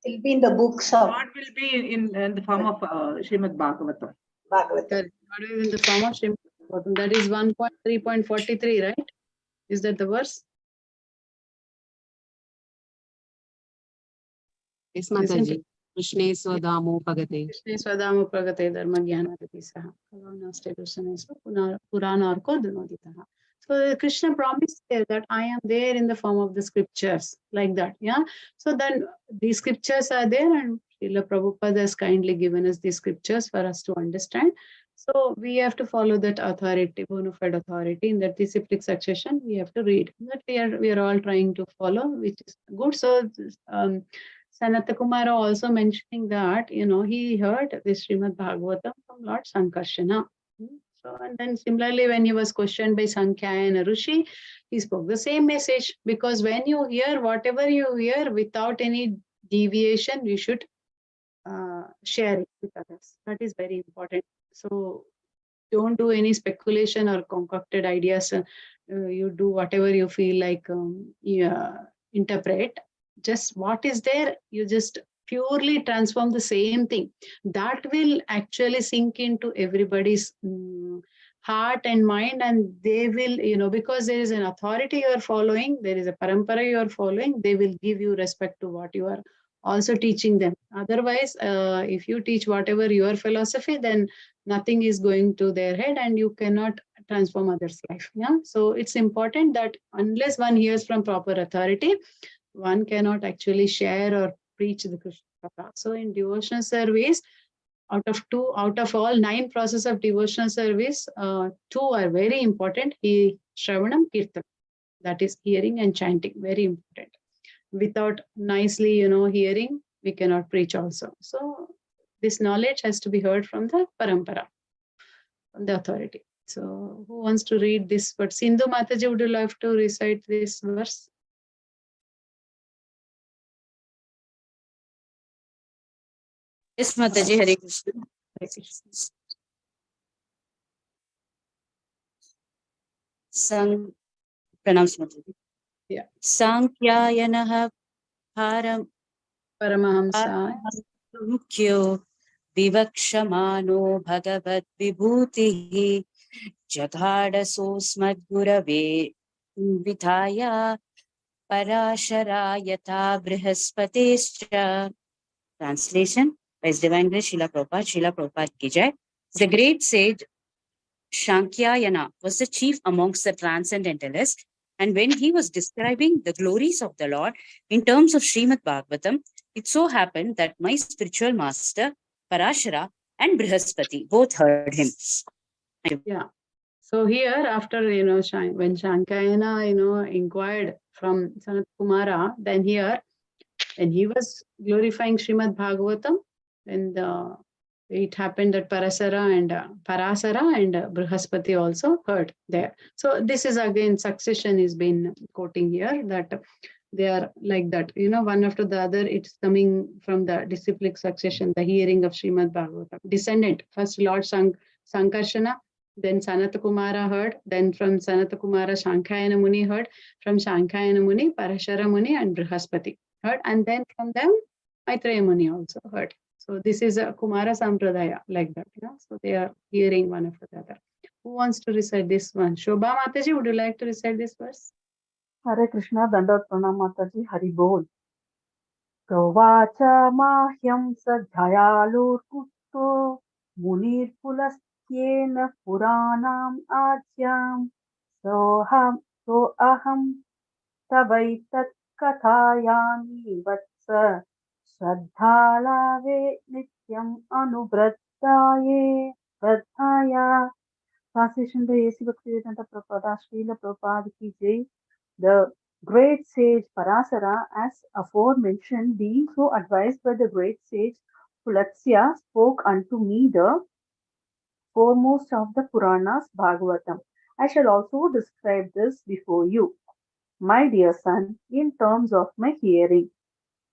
It will be in the books of What will be in the form of Srimad Bhagavatam? Bhagavatam. What is in the form of Srimad Bhagavatam? That is 1.3.43, right? Is that the verse? Yes, Mataji. Krishne Swadamo Pagate. Krishne Swadamo Pagate Dharma Jnana Saha. Purana Arko Dunoditaha. So Krishna promised there that I am there in the form of the scriptures, like that. Yeah. So then these scriptures are there, and Srila Prabhupada has kindly given us these scriptures for us to understand. So we have to follow that authority, bona fide authority in that disciplic succession. We have to read. That we are all trying to follow, which is good. So Sanata Kumara also mentioning that, he heard this Srimad Bhagavatam from Lord Sankarshana. So, and then similarly, when he was questioned by Sankhya Rishi, he spoke the same message, because when you hear whatever you hear without any deviation, you should share it with others. That is very important. So don't do any speculation or concocted ideas. You do whatever you feel like, interpret. Just what is there, you just purely transform the same thing. That will actually sink into everybody's heart and mind, and they will, because there is an authority you are following, there is a parampara you are following, they will give you respect to what you are also teaching them. Otherwise, if you teach whatever your philosophy, then nothing is going to their head and you cannot transform others' life. Yeah. So it's important that unless one hears from proper authority, one cannot actually share or preach the Krishna Katha. So in devotional service, out of all 9 processes of devotional service, 2 are very important. Shravanam, Kirtan, that is hearing and chanting, very important. Without nicely, hearing, we cannot preach also. So this knowledge has to be heard from the parampara, from the authority. So who wants to read this? But Sindhu Mataji, would you like to recite this verse? Yes, Mataji, Hare Krishna. Hare Krishna. Pronounce Mataji. Yeah. Sankhyayanah Paramahamsa Mukhyo Vivakshamano Bhagavad Vibhutihi Jaghadasosmadgurave Vithaya Parasharayata Brihaspatescha. Translation by His Divine Grace Srila Prabhupada ki jai. The great sage Shankyayana was the chief amongst the transcendentalists, and when he was describing the glories of the Lord in terms of Shrimad Bhagavatam, it so happened that my spiritual master Parashara and Brihaspati both heard him. Yeah. So here, after, when Shankayana, inquired from Sanat Kumara, then here, when he was glorifying Srimad Bhagavatam, and it happened that Parasara and Brihaspati also heard there. So this is again, succession is been quoting here, that they are like that, one after the other, it's coming from the disciplic succession, the hearing of Srimad Bhagavatam. Descendant, first Lord Sankarshana, then Sanata Kumara heard, then from Sanata Kumara Shankayana Muni heard, from Shankayana Muni Parashara Muni and Brihaspati heard, and then from them Maitreya Muni also heard. So this is a Kumara Sampradaya, like that. So they are hearing one after the other. Who wants to recite this one? Shobha Mataji, would you like to recite this verse? Hare Krishna, Dandavat Pranam Mataji, Hari Bol. Provacha mahyam sadhyayalur kutto munir pulastyena puranam ajyam so aham tavaitat kathayami vatsa Shraddhalave nityam anuvrattaye vrattaya. Translation by A.C. Bhaktivedanta Prabhupada, Srila Prabhupada ki jai. The great sage Parasara, as aforementioned, being so advised by the great sage Pulatsya, spoke unto me the foremost of the Puranas, Bhagavatam. I shall also describe this before you, my dear son, in terms of my hearing,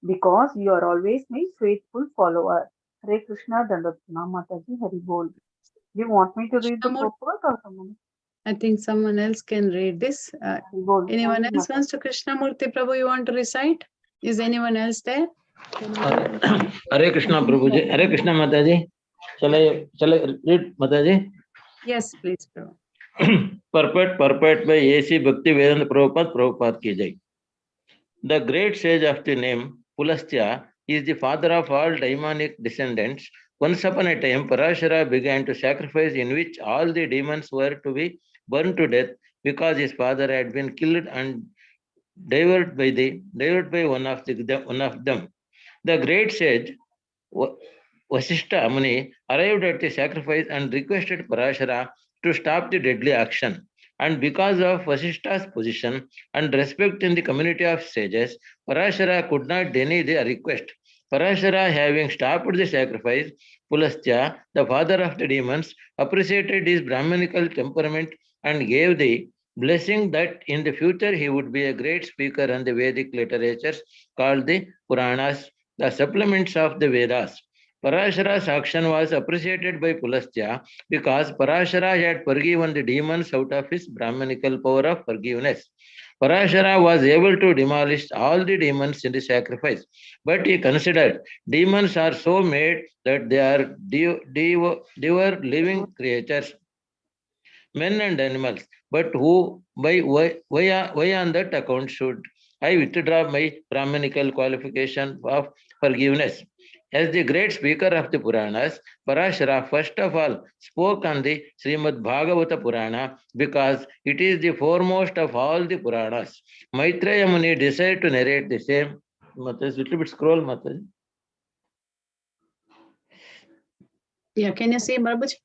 because you are always my faithful follower. Hare Krishna, Dandatana Mataji, Hari Bol. Do you want me to read the purport or someone? I think someone else can read this. Anyone else wants to? Krishnamurti Prabhu, you want to recite? Is anyone else there? Hare Krishna Prabhuji. Hare Krishna Mataji. Shall I read Mataji? Yes, please, Prabhu. Purport by A.C. Bhaktivedanta Prabhupada ki jai. The great sage of the name Pulastya is the father of all demonic descendants. Once upon a time, Parashara began to sacrifice in which all the demons were to be burned to death because his father had been killed and devoured by one of them. The great sage Vasishta Muni arrived at the sacrifice and requested Parashara to stop the deadly action. And because of Vasishta's position and respect in the community of sages, Parashara could not deny the request. Parashara, having stopped the sacrifice, Pulastya, the father of the demons, appreciated his Brahmanical temperament and gave the blessing that in the future he would be a great speaker on the Vedic literatures called the Puranas, the supplements of the Vedas. Parashara's action was appreciated by Pulastya because Parashara had forgiven the demons out of his Brahmanical power of forgiveness. Parashara was able to demolish all the demons in the sacrifice, but he considered demons are so made that they are devour living creatures, men and animals, but who, why on that account should I withdraw my Brahmanical qualification of forgiveness. As the great speaker of the Puranas, Parashara first of all spoke on the Srimad Bhagavata Purana because it is the foremost of all the Puranas. Maitreya Muni decided to narrate the same. Mataji, little bit scroll, Mataji. Yeah, can you see, Babuji?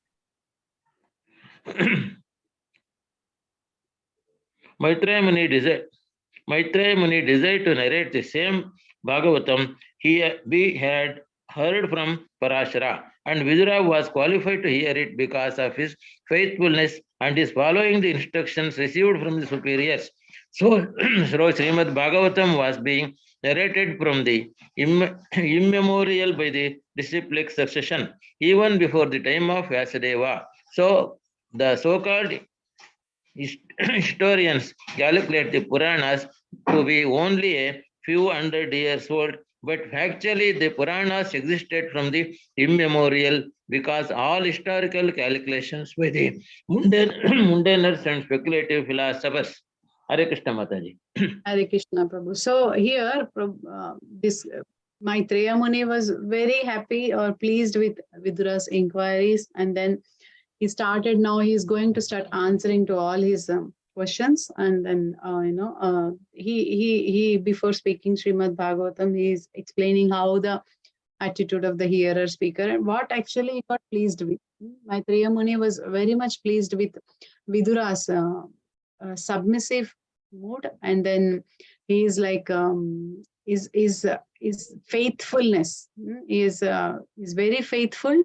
Maitreya Muni desired to narrate the same Bhagavatam we had heard from Parashara, and Vidura was qualified to hear it because of his faithfulness and his following the instructions received from the superiors. So, Srimad Bhagavatam was being narrated from the immemorial by the disciplic succession, even before the time of Vyasadeva. So, the so-called historians calculate the Puranas to be only a few hundred years old, but actually the Puranas existed from the immemorial because all historical calculations by the mundaners and speculative philosophers. Hare Krishna Mataji. Hare Krishna Prabhu. So here, this Maitreya Muni was very happy or pleased with Vidura's inquiries, and then he started. Now he's going to start answering to all his questions, and then he before speaking Srimad Bhagavatam, he is explaining how the attitude of the hearer speaker and what actually he got pleased with. Maitreya Muni was very much pleased with Vidura's submissive mood, and then he is like is faithfulness. He is very faithful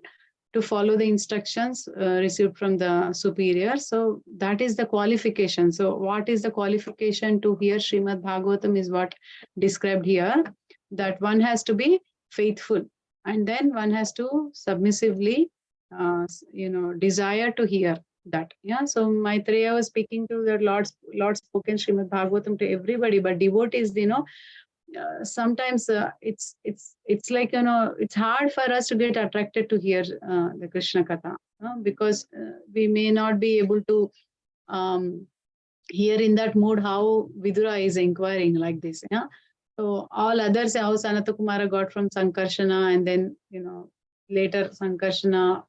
to follow the instructions received from the superior. So that is the qualification. So what is the qualification to hear Srimad Bhagavatam is what described here, that one has to be faithful, and then one has to submissively desire to hear that. Yeah. So Maitreya was speaking to the Lord spoken Srimad Bhagavatam to everybody, but devotees, sometimes it's like, it's hard for us to get attracted to hear the Krishna Katha, because we may not be able to hear in that mood how Vidura is inquiring like this. Yeah. So all others, how Sanata Kumara got from Sankarshana, and then later Sankarshana,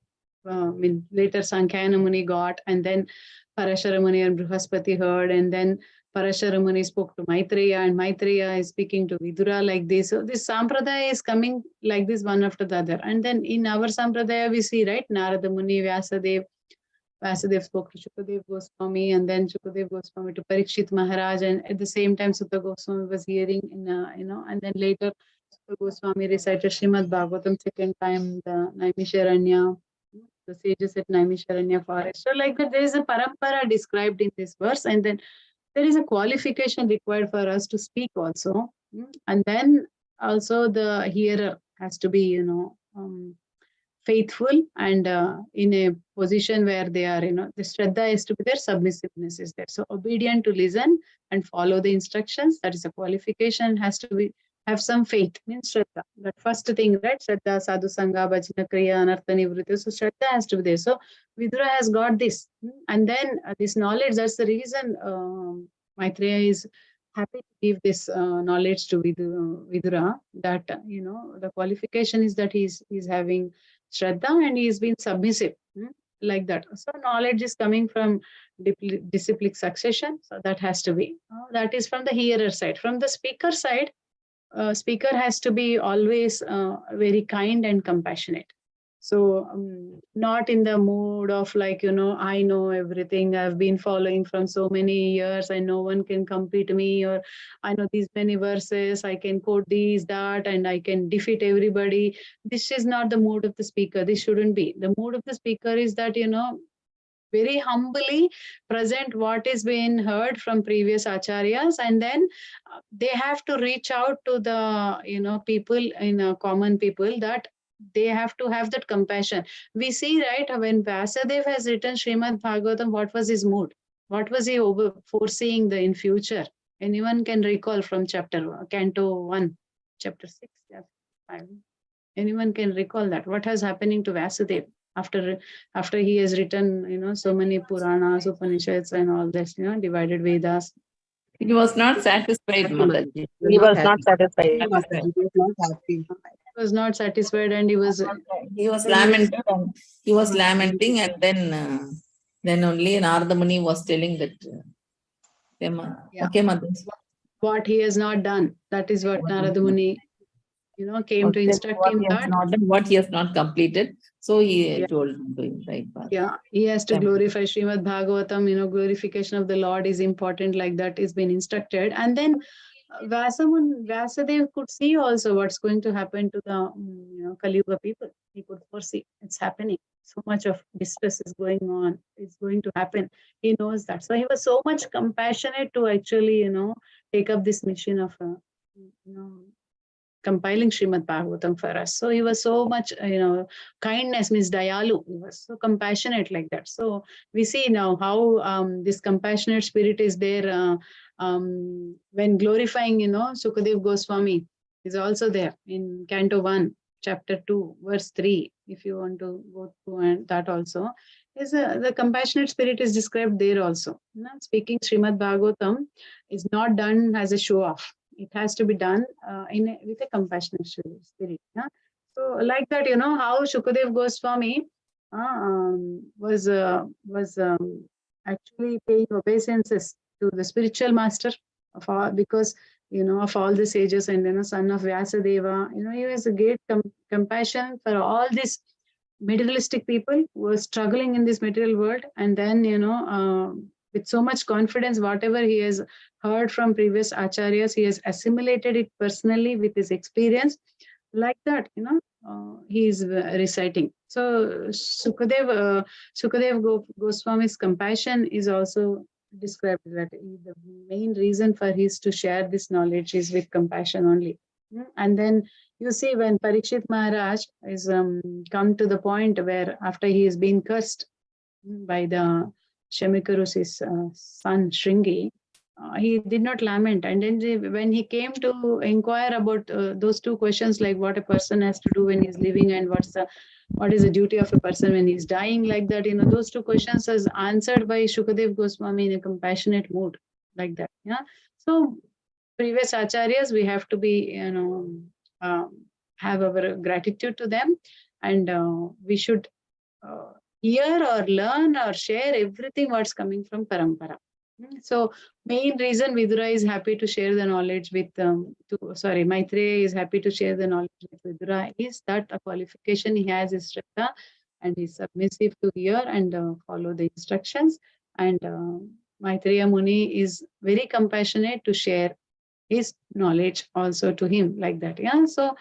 later Sankhayana Muni got, and then Parashara Muni and Brihaspati heard, and then Parashara Muni spoke to Maitreya, and Maitreya is speaking to Vidura like this. So this Sampradaya is coming like this one after the other. And then in our Sampradaya we see, right, Narada Muni, Vyasadev spoke to Shukadev Goswami, and then Shukadev Goswami to Parikshit Maharaj, and at the same time Sutta Goswami was hearing in, and then later Sutta Goswami recited Srimad Bhagavatam second time, the Naimisharanya, the sages at Naimisharanya forest. So like that, there is a parampara described in this verse, and then there is a qualification required for us to speak also. And then also the hearer has to be, faithful, and in a position where they are, the Shraddha is to be there, submissiveness is there. So obedient to listen and follow the instructions, that is a qualification, has to be, have some faith, means Shraddha. That first thing, right? Shraddha, Sadhu Sangha, Bhajana, Kriya, Anartha, Nivritti. So Shraddha has to be there. So Vidura has got this. And then this knowledge, that's the reason Maitreya is happy to give this knowledge to Vidura, that, the qualification is that he's having Shraddha and he's been submissive, like that. So knowledge is coming from disciplic succession. So that has to be, that is from the hearer side. From the speaker side, speaker has to be always very kind and compassionate. So not in the mood of like, I know everything, I've been following from so many years and no one can compete me, or I know these many verses, I can quote these, that, and I can defeat everybody. This is not the mood of the speaker. This shouldn't be. The mood of the speaker is that, very humbly present what is being heard from previous acharyas, and then they have to reach out to the, people, common people, that they have to have that compassion. We see, right, when Vyasadeva has written Srimad Bhagavatam, what was his mood? What was he foreseeing in future? Anyone can recall from Canto 1, chapter 6, chapter 5. Anyone can recall that? What has happening to Vyasadeva after he has written, so many Puranas, Upanishads and all this, divided Vedas. He was not satisfied, Mataji. He was not satisfied. Mataji, he was not happy. He was not satisfied, and he was lamenting, and he was lamenting, and then only Narada Muni was telling that. Yeah. Okay, Mataji. What he has not done. That is what Narada Muni, came to instruct him that. What he has not completed. So he told him to right path. Yeah, he has to glorify Shrimad Bhagavatam, glorification of the Lord is important, like that is been instructed. And then Vyasadeva could see also what's going to happen to the Kali Yuga people. He could foresee it's happening. So much of distress is going on. It's going to happen. He knows that. So he was so much compassionate to actually, take up this mission of, compiling Shrimad Bhagavatam for us. So he was so much, kindness means dayalu. He was so compassionate like that. So we see now how this compassionate spirit is there when glorifying, Sukadev Goswami is also there in Canto 1, Chapter 2, Verse 3. If you want to go through and that also is the compassionate spirit is described there also. Speaking Shrimad Bhagavatam is not done as a show off. It has to be done with a compassionate spirit. Yeah? So like that, how Shukadev Goswami was actually paying obeisances to the spiritual master of all, because of all the sages, and son of Vyasadeva. He has a great compassion for all these materialistic people who are struggling in this material world, and then with so much confidence, whatever he has heard from previous acharyas, he has assimilated it personally with his experience. Like that, he is reciting. So Sukadev Goswami's compassion is also described that the main reason for his to share this knowledge is with compassion only. And then you see when Parikshit Maharaj is come to the point where after he has been cursed by the Shamikaru's son Shringi, he did not lament. And then when he came to inquire about those two questions, like what a person has to do when he's living and what is the duty of a person when he's dying, like that, those two questions is answered by Shukadev Goswami in a compassionate mood, like that. Yeah. So previous acharyas, we have to be, have our gratitude to them, and we should hear or learn or share everything what's coming from Parampara. So main reason Vidura is happy to share the knowledge with, Maitreya is happy to share the knowledge with Vidura is that a qualification he has is Shraddha, and he's submissive to hear and follow the instructions. And Maitreya Muni is very compassionate to share his knowledge also to him, like that. Yeah. So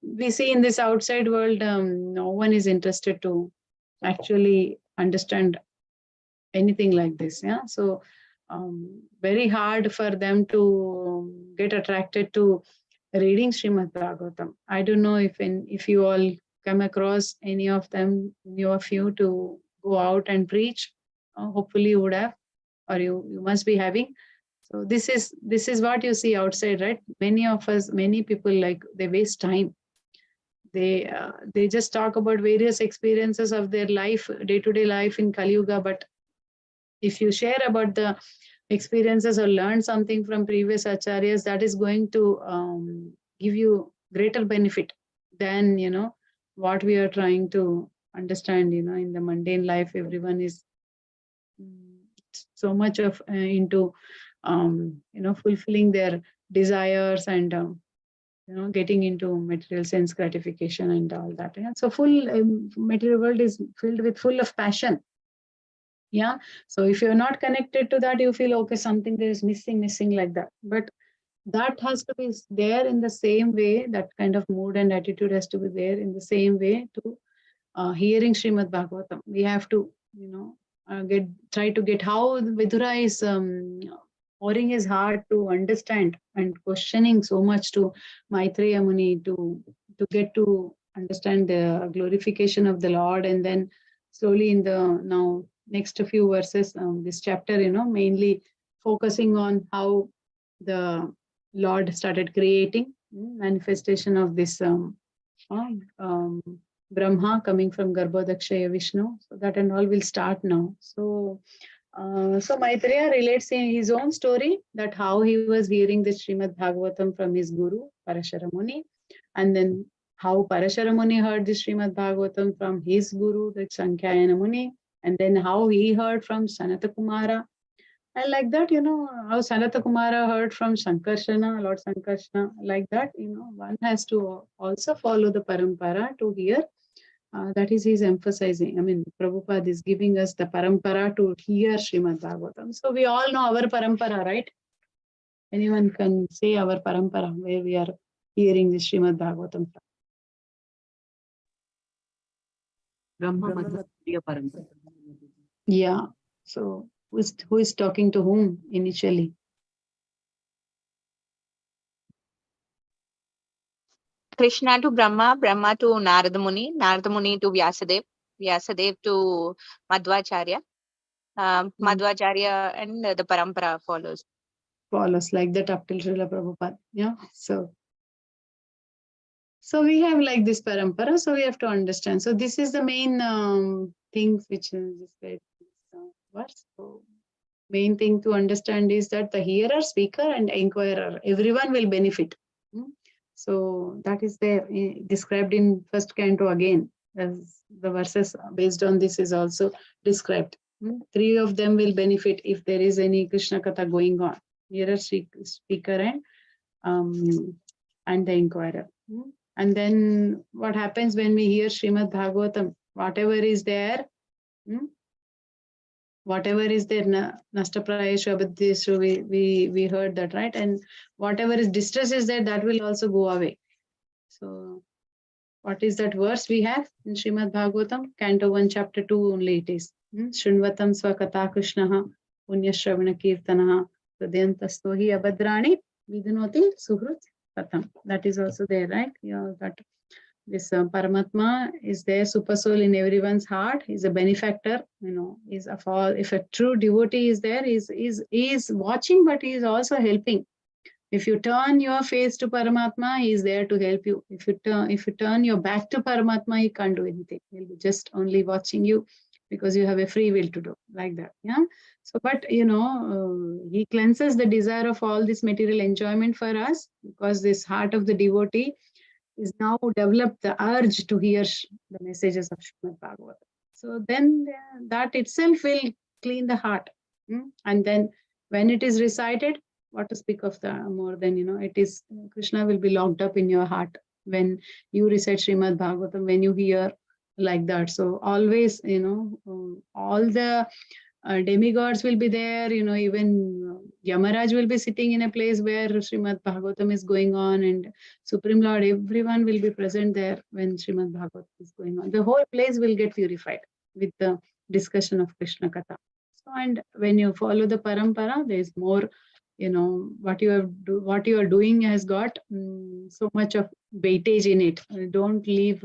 we see in this outside world, no one is interested to actually understand anything like this. Yeah. So very hard for them to get attracted to reading Shrimad Bhagavatam. I don't know if you all come across any of them, any of you, to go out and preach. Hopefully you would have, or you must be having. So this is what you see outside, right? Many people, like, they waste time. They just talk about various experiences of their life, day-to-day life in Kali Yuga. But if you share about the experiences or learn something from previous acharyas, that is going to give you greater benefit than what we are trying to understand. In the mundane life, everyone is so much of into fulfilling their desires and getting into material sense gratification and all that. Yeah? So material world is full of passion. Yeah. So if you're not connected to that, you feel, okay, something there is missing like that. But that has to be there in the same way. That kind of mood and attitude has to be there in the same way to hearing Shrimad Bhagavatam. We have to, try to get how Vidura is pouring his heart to understand and questioning so much to Maitreya Muni to get to understand the glorification of the Lord. And then slowly in the now next few verses, this chapter, mainly focusing on how the Lord started creating manifestation of this Brahma coming from Garbhodakshaya Vishnu. So that and all will start now. So So Maitreya relates in his own story that how he was hearing the Shrimad Bhagavatam from his guru, Parashara Muni, and then how Parashara Muni heard the Shrimad Bhagavatam from his guru, the Sankhayana Muni, and then how he heard from Sanata Kumara. And like that, how Sanata Kumara heard from Sankarshana, Lord Sankarshana, like that, one has to also follow the parampara to hear. That is he's emphasizing. I mean, Prabhupada is giving us the parampara to hear Srimad Bhagavatam. So we all know our parampara, right? Anyone can say our parampara, where we are hearing the Srimad Bhagavatam from. Brahma Madhurya Parampara. Yeah. So who is talking to whom initially? Krishna to Brahma, Brahma to Narada Muni, Narada Muni to Vyasadev, Vyasadev to Madhvacharya, Madhvacharya, and the parampara follows. Follows like that up till Srila Prabhupada. Yeah. So we have like this parampara, so we have to understand. So this is the main thing which is this verse. So main thing to understand is that the hearer, speaker, and inquirer, everyone will benefit. So that is there described in first canto again, as the verses based on this is also described. 3 of them will benefit if there is any Krishna Katha going on. Hearer, speaker, and the inquirer. And then what happens when we hear Srimad Bhagavatam? Whatever is there, Nashtaprayeshu Abhadyeshu, we heard that, right? And whatever is distress is there, that will also go away. So what is that verse we have in Srimad Bhagavatam? Canto 1, chapter 2 only it is. Shrinvatam Swakata Krishnaha Punya Shravana Kirtanaha Hridyantasto hi abhadrani vidunoti suhrut katham. That is also there, right? Yeah, that this Paramatma is there, super soul in everyone's heart. He's a benefactor, is of all. If a true devotee is there, is watching, but he is also helping. If you turn your face to Paramatma, he is there to help you. If you turn your back to Paramatma, he can't do anything. He'll be just only watching you because you have a free will to do like that. Yeah. So, but he cleanses the desire of all this material enjoyment for us, because this heart of the devotee is now developed the urge to hear the messages of Srimad Bhagavatam. So then that itself will clean the heart. And then when it is recited, what to speak of the more than, it is, Krishna will be locked up in your heart when you recite Srimad Bhagavatam, when you hear like that. So always, all the demigods will be there, even Yamaraj will be sitting in a place where Srimad Bhagavatam is going on, and Supreme Lord, everyone will be present there when Srimad Bhagavatam is going on. The whole place will get purified with the discussion of Krishna Katha. So, and when you follow the parampara, there is more, what you are doing has got so much of weightage in it. Don't leave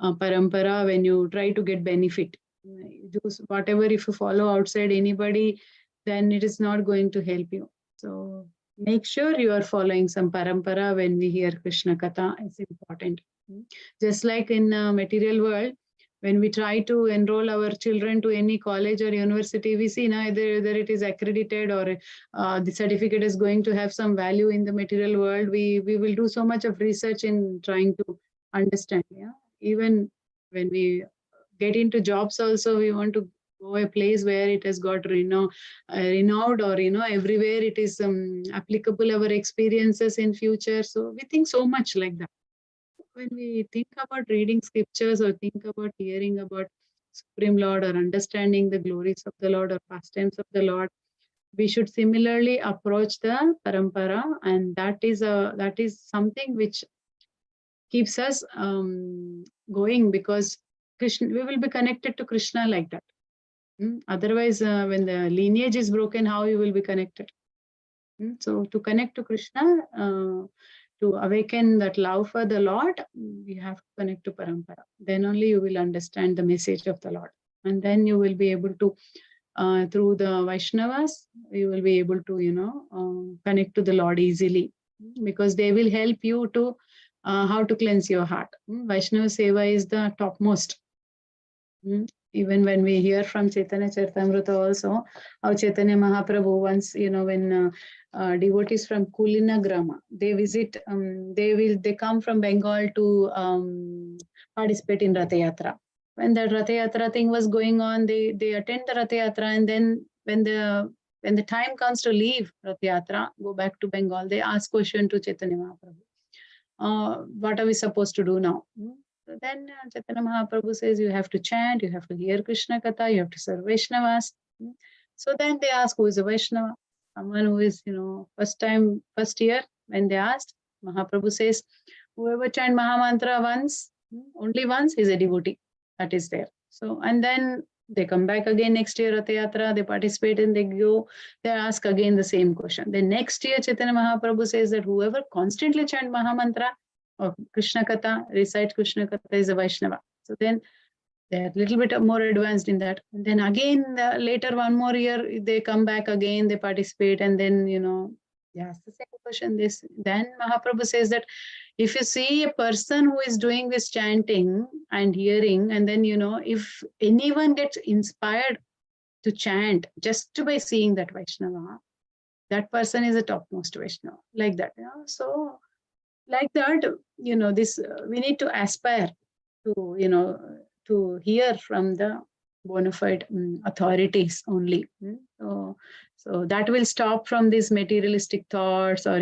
parampara when you try to get benefit. Do whatever, if you follow outside anybody, then it is not going to help you. So make sure you are following some parampara when we hear Krishna Katha. It's important. Just like in material world, when we try to enroll our children to any college or university, we see now whether it is accredited or the certificate is going to have some value in the material world. We will do so much of research in trying to understand. Yeah, even when we get into jobs also, we want to go a place where it has got renowned, or everywhere it is applicable, our experiences in future. So we think so much like that. When we think about reading scriptures or think about hearing about Supreme Lord or understanding the glories of the Lord or pastimes of the Lord, we should similarly approach the parampara, and that is something which keeps us going, because we will be connected to Krishna like that. Otherwise, when the lineage is broken, how you will be connected? So to connect to Krishna, to awaken that love for the Lord, we have to connect to parampara. Then only you will understand the message of the Lord. And then you will be able to, through the Vaishnavas, you will be able to, connect to the Lord easily, because they will help you to how to cleanse your heart. Vaishnava Seva is the topmost. even when we hear from Chaitanya Charitamrita also, how Chaitanya Mahaprabhu once, when devotees from Kulina Grama, they visit, they come from Bengal to participate in Ratha Yatra. When the Ratha Yatra thing was going on, they attend the Ratha Yatra, and then when the time comes to leave Ratha Yatra, go back to Bengal, they ask question to Chaitanya Mahaprabhu. What are we supposed to do now? So then Chaitanya Mahaprabhu says, you have to chant, you have to hear Krishna Katha, you have to serve Vaishnavas. So then they ask, who is a Vaishnava? Someone who is, first year, when they asked, Mahaprabhu says, whoever chant Mahamantra once, only once, is a devotee. That is there. So, and then they come back again next year, Ratha Yatra, they participate and they go, they ask again the same question. Then next year, Chaitanya Mahaprabhu says that whoever constantly chant Mahamantra or Krishna Katha, recite Krishna Katha, is a Vaishnava. So then they are a little bit more advanced in that. And then again, later one more year, they come back again, they participate, and then, they ask the same question. Then Mahaprabhu says that if you see a person who is doing this chanting and hearing, and then, if anyone gets inspired to chant just by seeing that Vaishnava, that person is a topmost Vaishnava, like that. So like that, this we need to aspire to, to hear from the bona fide authorities only. So that will stop from these materialistic thoughts or,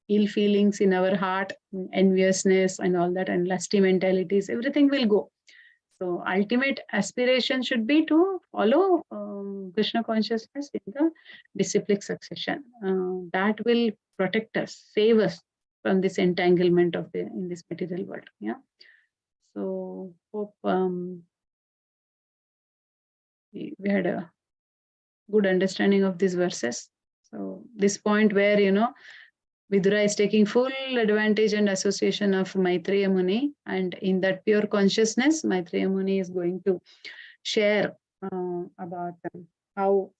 ill feelings in our heart, enviousness and all that, and lusty mentalities, everything will go. So ultimate aspiration should be to follow Krishna consciousness in the disciplic succession. That will protect us, save us from this entanglement of in this material world. Yeah. So hope we had a good understanding of these verses. So this point where, Vidura is taking full advantage and association of Maitreya Muni, and in that pure consciousness, Maitreya Muni is going to share about how,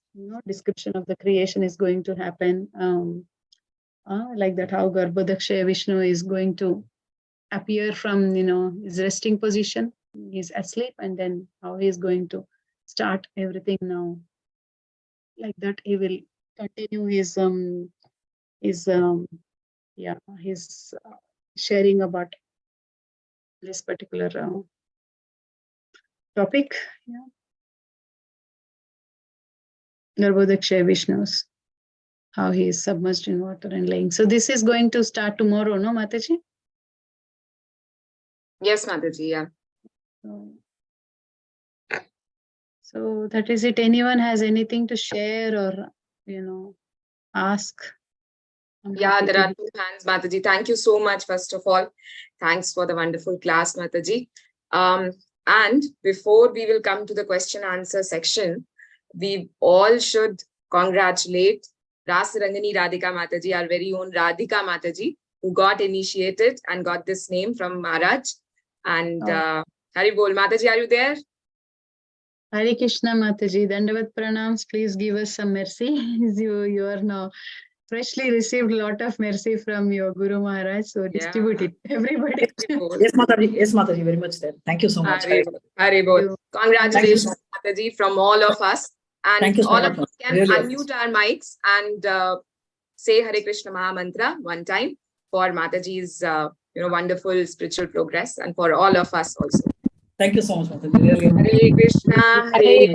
description of the creation is going to happen, like that, how Garbhodakshaya Vishnu is going to appear from, his resting position, he's asleep, and then how he is going to start everything now. Like that, he will continue his sharing about this particular topic. Yeah. Garbhodakshaya Vishnu's, how he is submerged in water and laying. So this is going to start tomorrow, no, Mataji? Yes, Mataji, yeah. So that is it. Anyone has anything to share or, ask? Yeah, there are 2 hands, Mataji. Thank you so much, first of all. Thanks for the wonderful class, Mataji. And before we will come to the question answer section, we all should congratulate Ras Rangani Radhika Mataji, our very own Radhika Mataji, who got initiated and got this name from Maharaj. And Hari Bol, Mataji, are you there? Hare Krishna Mataji, Dandavat Pranams. Please give us some mercy. You are now freshly received a lot of mercy from your Guru Maharaj, so distribute it, everybody. Yes, Mataji, very much there. Thank you so much. Hari Bol. Congratulations, Mataji, from all of us. And thank you so all much. of us can Really unmute our mics and say Hare Krishna Maha Mantra one time for Mataji's wonderful spiritual progress, and for all of us also. Thank you so much, Mataji. Really. Hare Krishna, Hare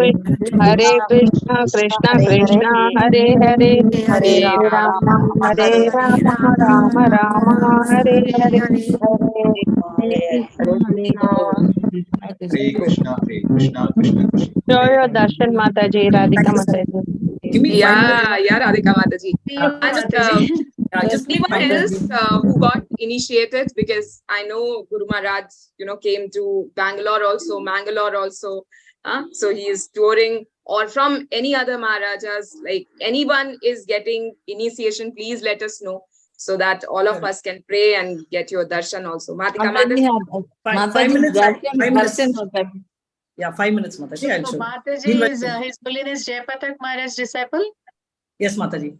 Krishna, Krishna Krishna, Hare Hare, Hare Rama, Hare Rama, Rama Rama, Hare Hare, Hare Hare Krishna, Krishna Krishna. Show your darshan, Mataji, Radhika Mataji. Give me 5 minutes. Yeah, Radhika Mataji. And just anyone else who got initiated, because I know Guru Maharaj, came to Bangalore also, Mangalore also. So he is touring, or from any other Maharajas, like anyone is getting initiation, please let us know, so that all of us can pray and get your darshan also. Matika Mataji. 5 minutes. 5 minutes. Yeah, 5 minutes, Mataji. I'll So show. Mataji is His Holiness Jayapatak Maharaj's disciple? Yes, Mataji.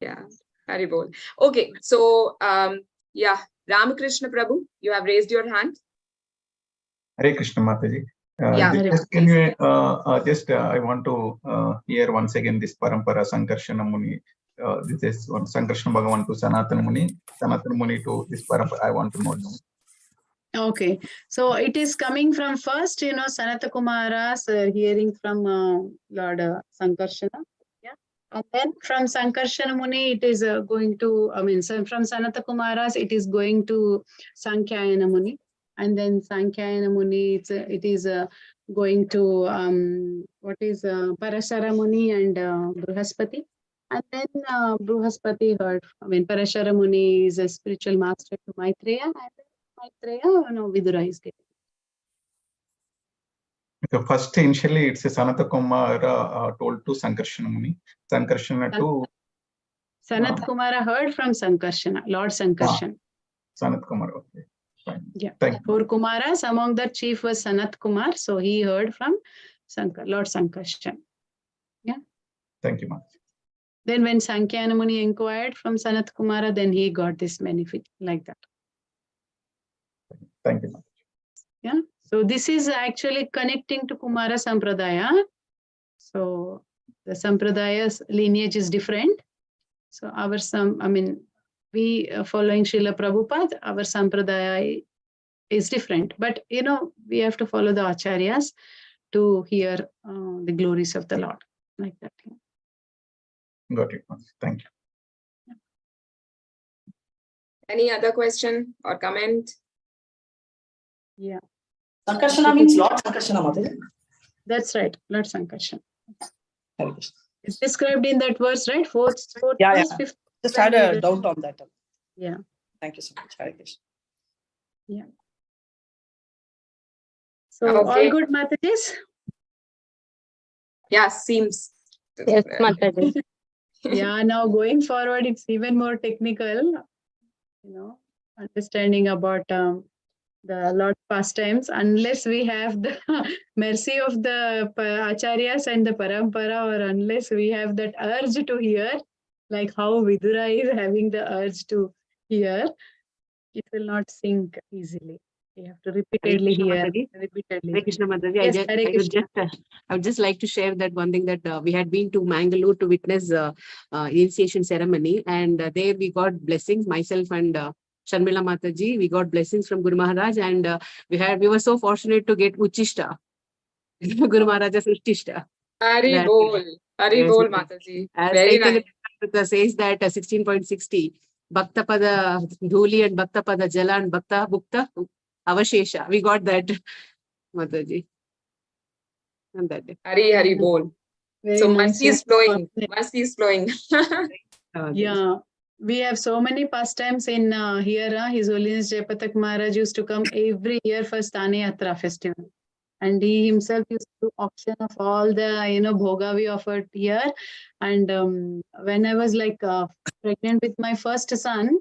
Yeah, Hari Bol. Okay, so yeah, Ramakrishna Prabhu, you have raised your hand. Hare Krishna Mataji. Yeah, Just can you I want to hear once again this Parampara Sankarshana Muni. This is one Sankarshana Bhagavan to Sanatana Muni to this Parampara. I want to know now. Okay, so it is coming from first, Sanata Kumara's hearing from Lord Sankarshana. Yeah. And then from Sankarshana Muni, it is going to, so from Sanata Kumara's, it is going to Sankhayana Muni. And then Sankhayana Muni, it is going to, Parashara Muni and Bruhaspati. And then Bruhaspati heard, Parashara Muni is a spiritual master to Maitreya. And Maitreya, Vidura is getting. So first, initially, it's a Sanata Kumara told to Sankarshana Muni. Sankarshana to... Sanat Kumara heard from Sankarshana, Lord Sankarshana. Sanat Kumara, okay. Fine. Yeah. Thank Four Kumaras, among the chief was Sanat Kumar. So he heard from Lord Sankarshana. Yeah. Thank you, Mataji. Then when Sankhya Muni inquired from Sanat Kumara, then he got this benefit like that. Thank you, Mataji. Yeah. So this is actually connecting to Kumara Sampradaya. So the Sampradaya's lineage is different. So our we following Srila Prabhupada, our Sampradaya is different. But, we have to follow the Acharyas to hear the glories of the Lord. Like that. Got it. Thank you. Any other question or comment? Yeah. Sankarshana means Lord Sankarshana, Mataji. That's right, Lord Sankarshana. It's described in that verse, right? Fourth Yeah, verse, yeah. fifth. Just had a doubt on that. Yeah. Thank you so much. Hare Krishna. Yeah. So Okay. all good, Matajis? Yeah, seems. Yes, Mataji. Yeah, now going forward, it's even more technical, understanding about the Lord's pastimes. Unless we have the mercy of the Acharyas and the Parampara, or unless we have that urge to hear, like how Vidura is having the urge to hear, it will not sink easily. You have to repeatedly hear. Repeatedly. Hare Krishna Mataji. Yes, Hare Krishna. I would just like to share that one thing that we had been to Mangalore to witness initiation ceremony, and there we got blessings, myself and Sharmila Mataji, we got blessings from Guru Maharaj, and we were so fortunate to get Uchishta, Guru Maharaj's Uchishta. Hari Bol, Hari Bol Mataji. As Very Chaitanya nice. says that 16.60, Bhakta Pada Dhuli and Bhakta Pada Jala and Bhakta Bhukta Avashesha. We got that, Mataji. And that day. Hari Bol. Very So nice. mercy is flowing. Mercy is flowing. Yeah. We have so many pastimes in here. His Holiness Jayapatak Maharaj used to come every year for Sthana Yatra festival. And he himself used to do auction of all the, bhoga we offered here. And when I was pregnant with my first son,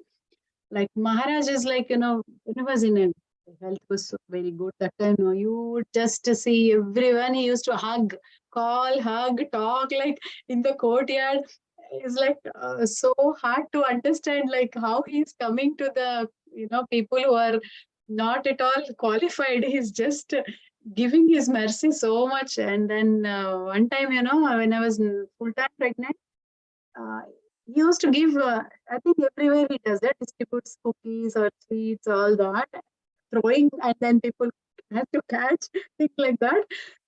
Maharaj is when I was in a health was so very good that time. You would just see everyone. He used to hug, talk in the courtyard. It's so hard to understand how he's coming to the people who are not at all qualified. He's just giving his mercy so much. And then one time, when I was full-time pregnant, he used to give, I think everywhere he does that, distributes cookies or sweets, all that, throwing, and then people have to catch, things like that.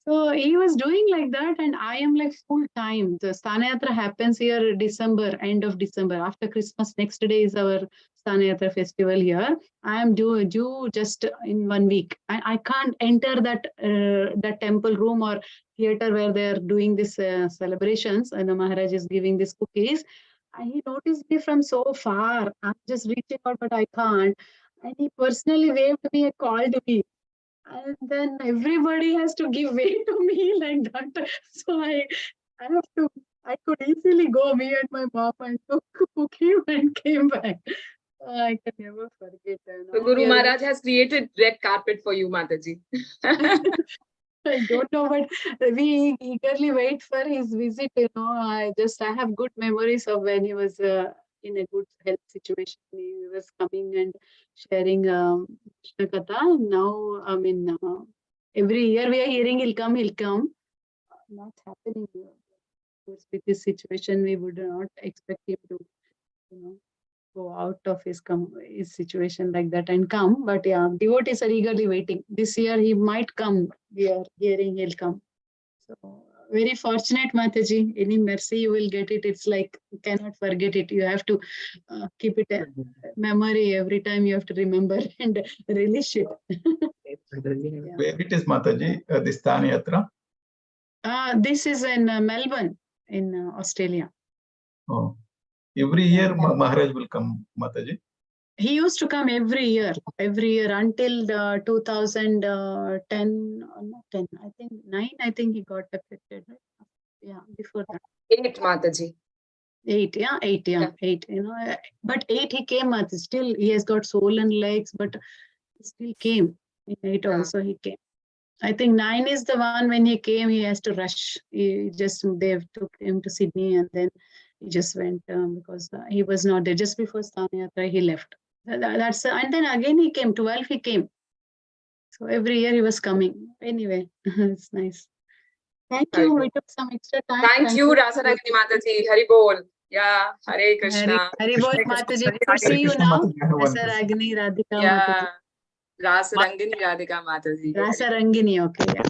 So he was doing like that, and I am full time. The Sthana Yatra happens here December, end of December. After Christmas, next day is our Sthana Yatra festival here. I am due just in 1 week. I can't enter that temple room or theater where they are doing this celebrations, and the Maharaj is giving these cookies. And he noticed me from so far. I'm just reaching out, but I can't. And he personally waved me and called me. And then everybody has to give way to me like that. So I could easily go, me and my mom, and took cookie and came back. I can never forget. So Guru Maharaj has created red carpet for you, Mataji. I don't know, but we eagerly wait for his visit. I have good memories of when he was in a good health situation. He was coming and sharing Krishna Katha. Now, Every year we are hearing he'll come, he'll come. Not happening. Of course, with this situation, we would not expect him to, go out of his situation like that and come. But yeah, devotees are eagerly waiting. This year he might come. We are hearing he'll come. So very fortunate, Mataji. Any mercy you will get it. It's like you cannot forget it. You have to keep it a memory every time. You have to remember and relish it. Where it is, Mataji, this Thani Yatra? This is in Melbourne, in Australia. Oh, every year Maharaj will come, Mataji. He used to come every year until 2010, or not 10, I think 9, I think he got affected. Right? Yeah, before that. 8, Mataji. 8, yeah, 8, yeah, 8, but 8 he came, still he has got swollen legs, but he still came. In 8 also he came. I think 9 is the one when he came, he has to rush. They took him to Sydney and then he just went because he was not there. Just before Sthanayatra, he left. And then again he came, 12 he came. So every year he was coming. Anyway, it's nice. Thank you. We took some extra time. Thank you, Rasarangini Mataji. Hari Bol. Yeah, Hare Krishna. Hari Bol, Mataji. Good to see you now. Rasarangini Radhika Mataji. Rasarangini Radhika Mataji. Rasarangini, okay. Yeah.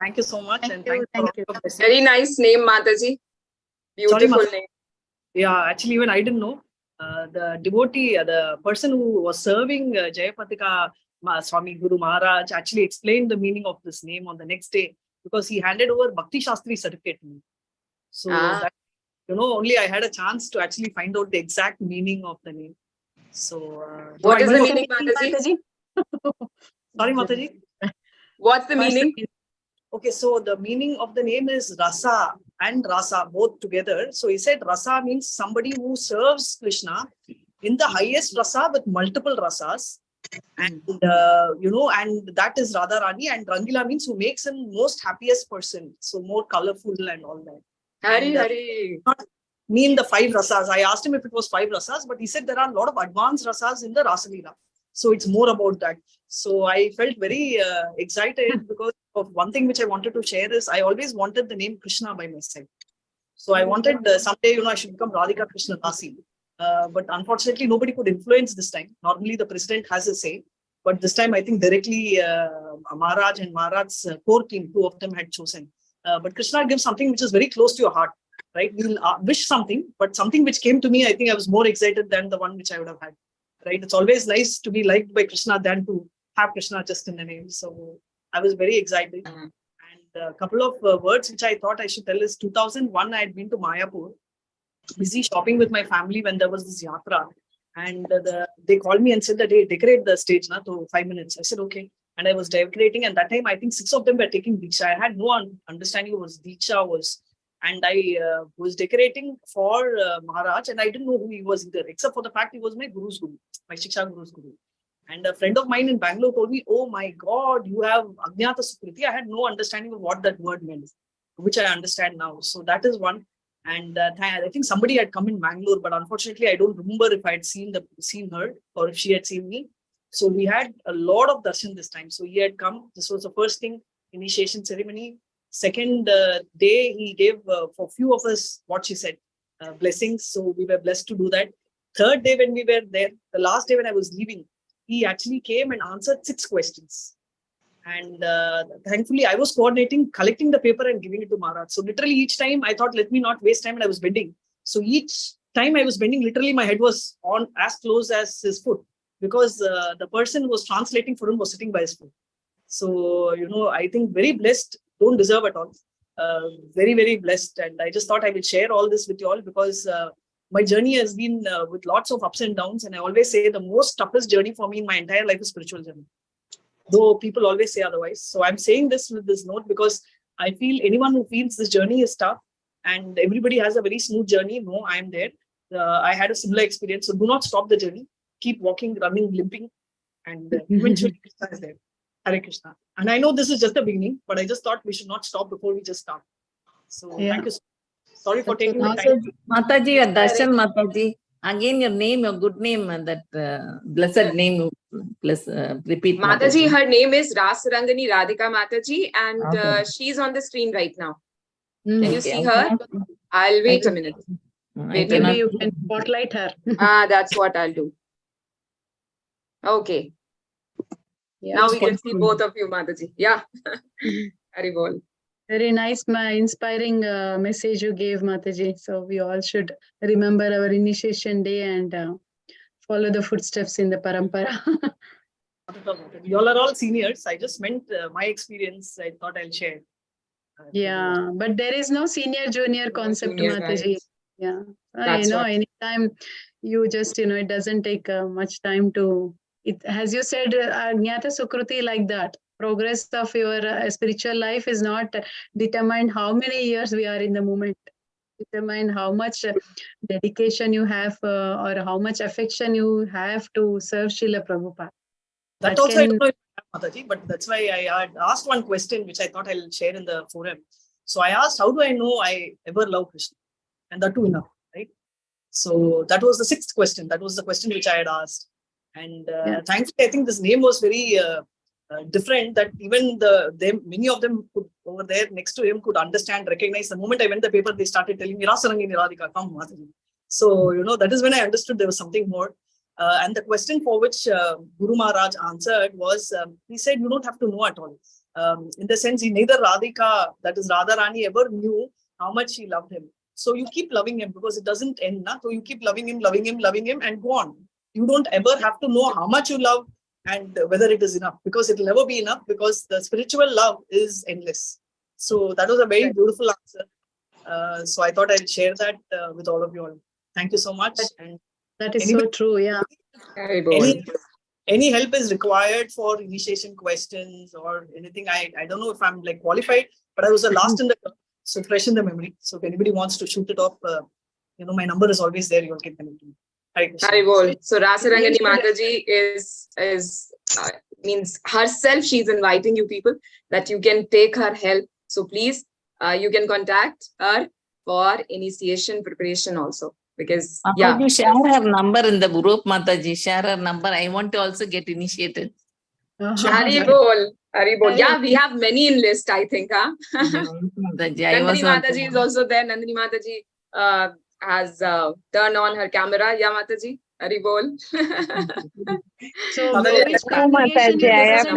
Thank you so much. Thank you. Very nice name, Mataji. Beautiful name. Yeah, actually, even I didn't know. The devotee, the person who was serving Jayapatika Swami Guru Maharaj actually explained the meaning of this name on the next day because he handed over Bhakti Shastri certificate to me. So, that, only I had a chance to actually find out the exact meaning of the name. So, what is the meaning, Mataji? Sorry, Mataji. What's the meaning? Okay, so the meaning of the name is Rasa and Rasa, both together. So he said Rasa means somebody who serves Krishna in the highest Rasa with multiple Rasas. And, and that is Radharani, and Rangila means who makes him most happiest person. So more colorful and all that. Hari. Not mean the 5 Rasas. I asked him if it was 5 Rasas, but he said there are a lot of advanced Rasas in the Rasalila. So it's more about that. So I felt very excited because of one thing which I wanted to share is I always wanted the name Krishna by my side. So I wanted someday, I should become Radhika Krishna Dasi. But unfortunately, nobody could influence this time. Normally, the president has a say. But this time, I think directly Maharaj and Maharaj's core team, 2 of them had chosen. But Krishna gives something which is very close to your heart, right? We'll wish something, but something which came to me, I think I was more excited than the one which I would have had. Right? It's always nice to be liked by Krishna than to have Krishna just in the name. So I was very excited. And a couple of words which I thought I should tell is 2001, I had been to Mayapur, busy shopping with my family when there was this yatra. And they called me and said that, hey, decorate the stage na, to 5 minutes. I said, okay. And I was decorating. And that time, I think 6 of them were taking Diksha. I had no understanding what Diksha was. And I was decorating for Maharaj, and I didn't know who he was either, except for the fact he was my Guru's Guru, my Shiksha Guru's Guru. And a friend of mine in Bangalore told me, oh my God, you have Ajnata Sukriti. I had no understanding of what that word meant, which I understand now. So that is one. And I think somebody had come in Bangalore, but unfortunately, I don't remember if I had seen her or if she had seen me. So we had a lot of darshan this time. So he had come. This was the first thing, initiation ceremony. Second day, he gave for few of us what she said, blessings. So we were blessed to do that. Third day when we were there, the last day when I was leaving, he actually came and answered 6 questions. And thankfully, I was coordinating, collecting the paper and giving it to Maharaj. So literally each time I thought, let me not waste time, and I was bending. So each time I was bending, literally my head was on as close as his foot because the person who was translating for him was sitting by his foot. So, I think very blessed. Don't deserve at all. Very, very blessed. And I just thought I will share all this with you all because my journey has been with lots of ups and downs. And I always say the most toughest journey for me in my entire life is spiritual journey. Though people always say otherwise. So I'm saying this with this note because I feel anyone who feels this journey is tough and everybody has a very smooth journey. No, I'm there. I had a similar experience. So do not stop the journey. Keep walking, running, limping. And eventually Krishna is there. Hare Krishna. And I know this is just the beginning, but I just thought we should not stop before we just start. So thank you. Sorry for taking the time. Mataji, your darshan, Mataji. Again, your name, your good name, that blessed name, repeat. Mataji, her name is Rasarangani Radhika Mataji, and Okay. she's on the screen right now. Can you Okay, see her? I'll wait a minute. Wait a Maybe minute. you can spotlight her. That's what I'll do. Okay. Yeah, Now we can see both of you, Mataji. Yeah. Very well. Very nice, inspiring message you gave, Mataji. So we all should remember our initiation day and follow the footsteps in the parampara. You all are all seniors. I just meant my experience. I thought I'll share. Yeah, but there is no senior junior concept, junior, Mataji. right. Yeah, That's you know, what- anytime you just, you know, it doesn't take much time to, it, as you said, Jnata Sukruti, like that. Progress of your spiritual life is not determined how many years we are in the moment. Determine how much dedication you have or how much affection you have to serve Srila Prabhupada. That also I don't know if I have, Mataji, but that's why I had asked one question which I thought I'll share in the forum. So I asked, how do I know I ever love Krishna? And that too enough, right? So that was the sixth question. That was the question which I had asked. And thankfully, I think this name was very different, that even many of them could, over there next to him, could understand, recognize. The moment I went the paper, they started telling me, Rasarangini Radhika, come, Mataji. So, you know, that is when I understood there was something more. And the question for which Guru Maharaj answered was, he said, you don't have to know at all. In the sense, neither Radhika, that is Radharani, ever knew how much she loved him. So you keep loving him because it doesn't end. So you keep loving him, loving him, loving him, and go on. You don't ever have to know how much you love and whether it is enough, because it will never be enough, because the spiritual love is endless. So that was a very beautiful answer. So I thought I'd share that with all of you all. Thank you so much. And that is so true, yeah. Any help is required for initiation questions or anything. I don't know if I'm like qualified, but I was the last in the club, so fresh in the memory. So if anybody wants to shoot it off, you know, my number is always there. You all can connect to me. Haribol. So Rasarangani Mataji means herself. She's inviting you people that you can take her help. So please, you can contact her for initiation preparation also. Because You share her number in the group, Mataji. Share her number. I want to also get initiated. Haribol. Haribol. Yeah, we have many in list, I think. Huh? Nandini Mataji is also there. Nandini Mataji has turned on her camera. Yeah, Mataji. Haribol. So, which congregation you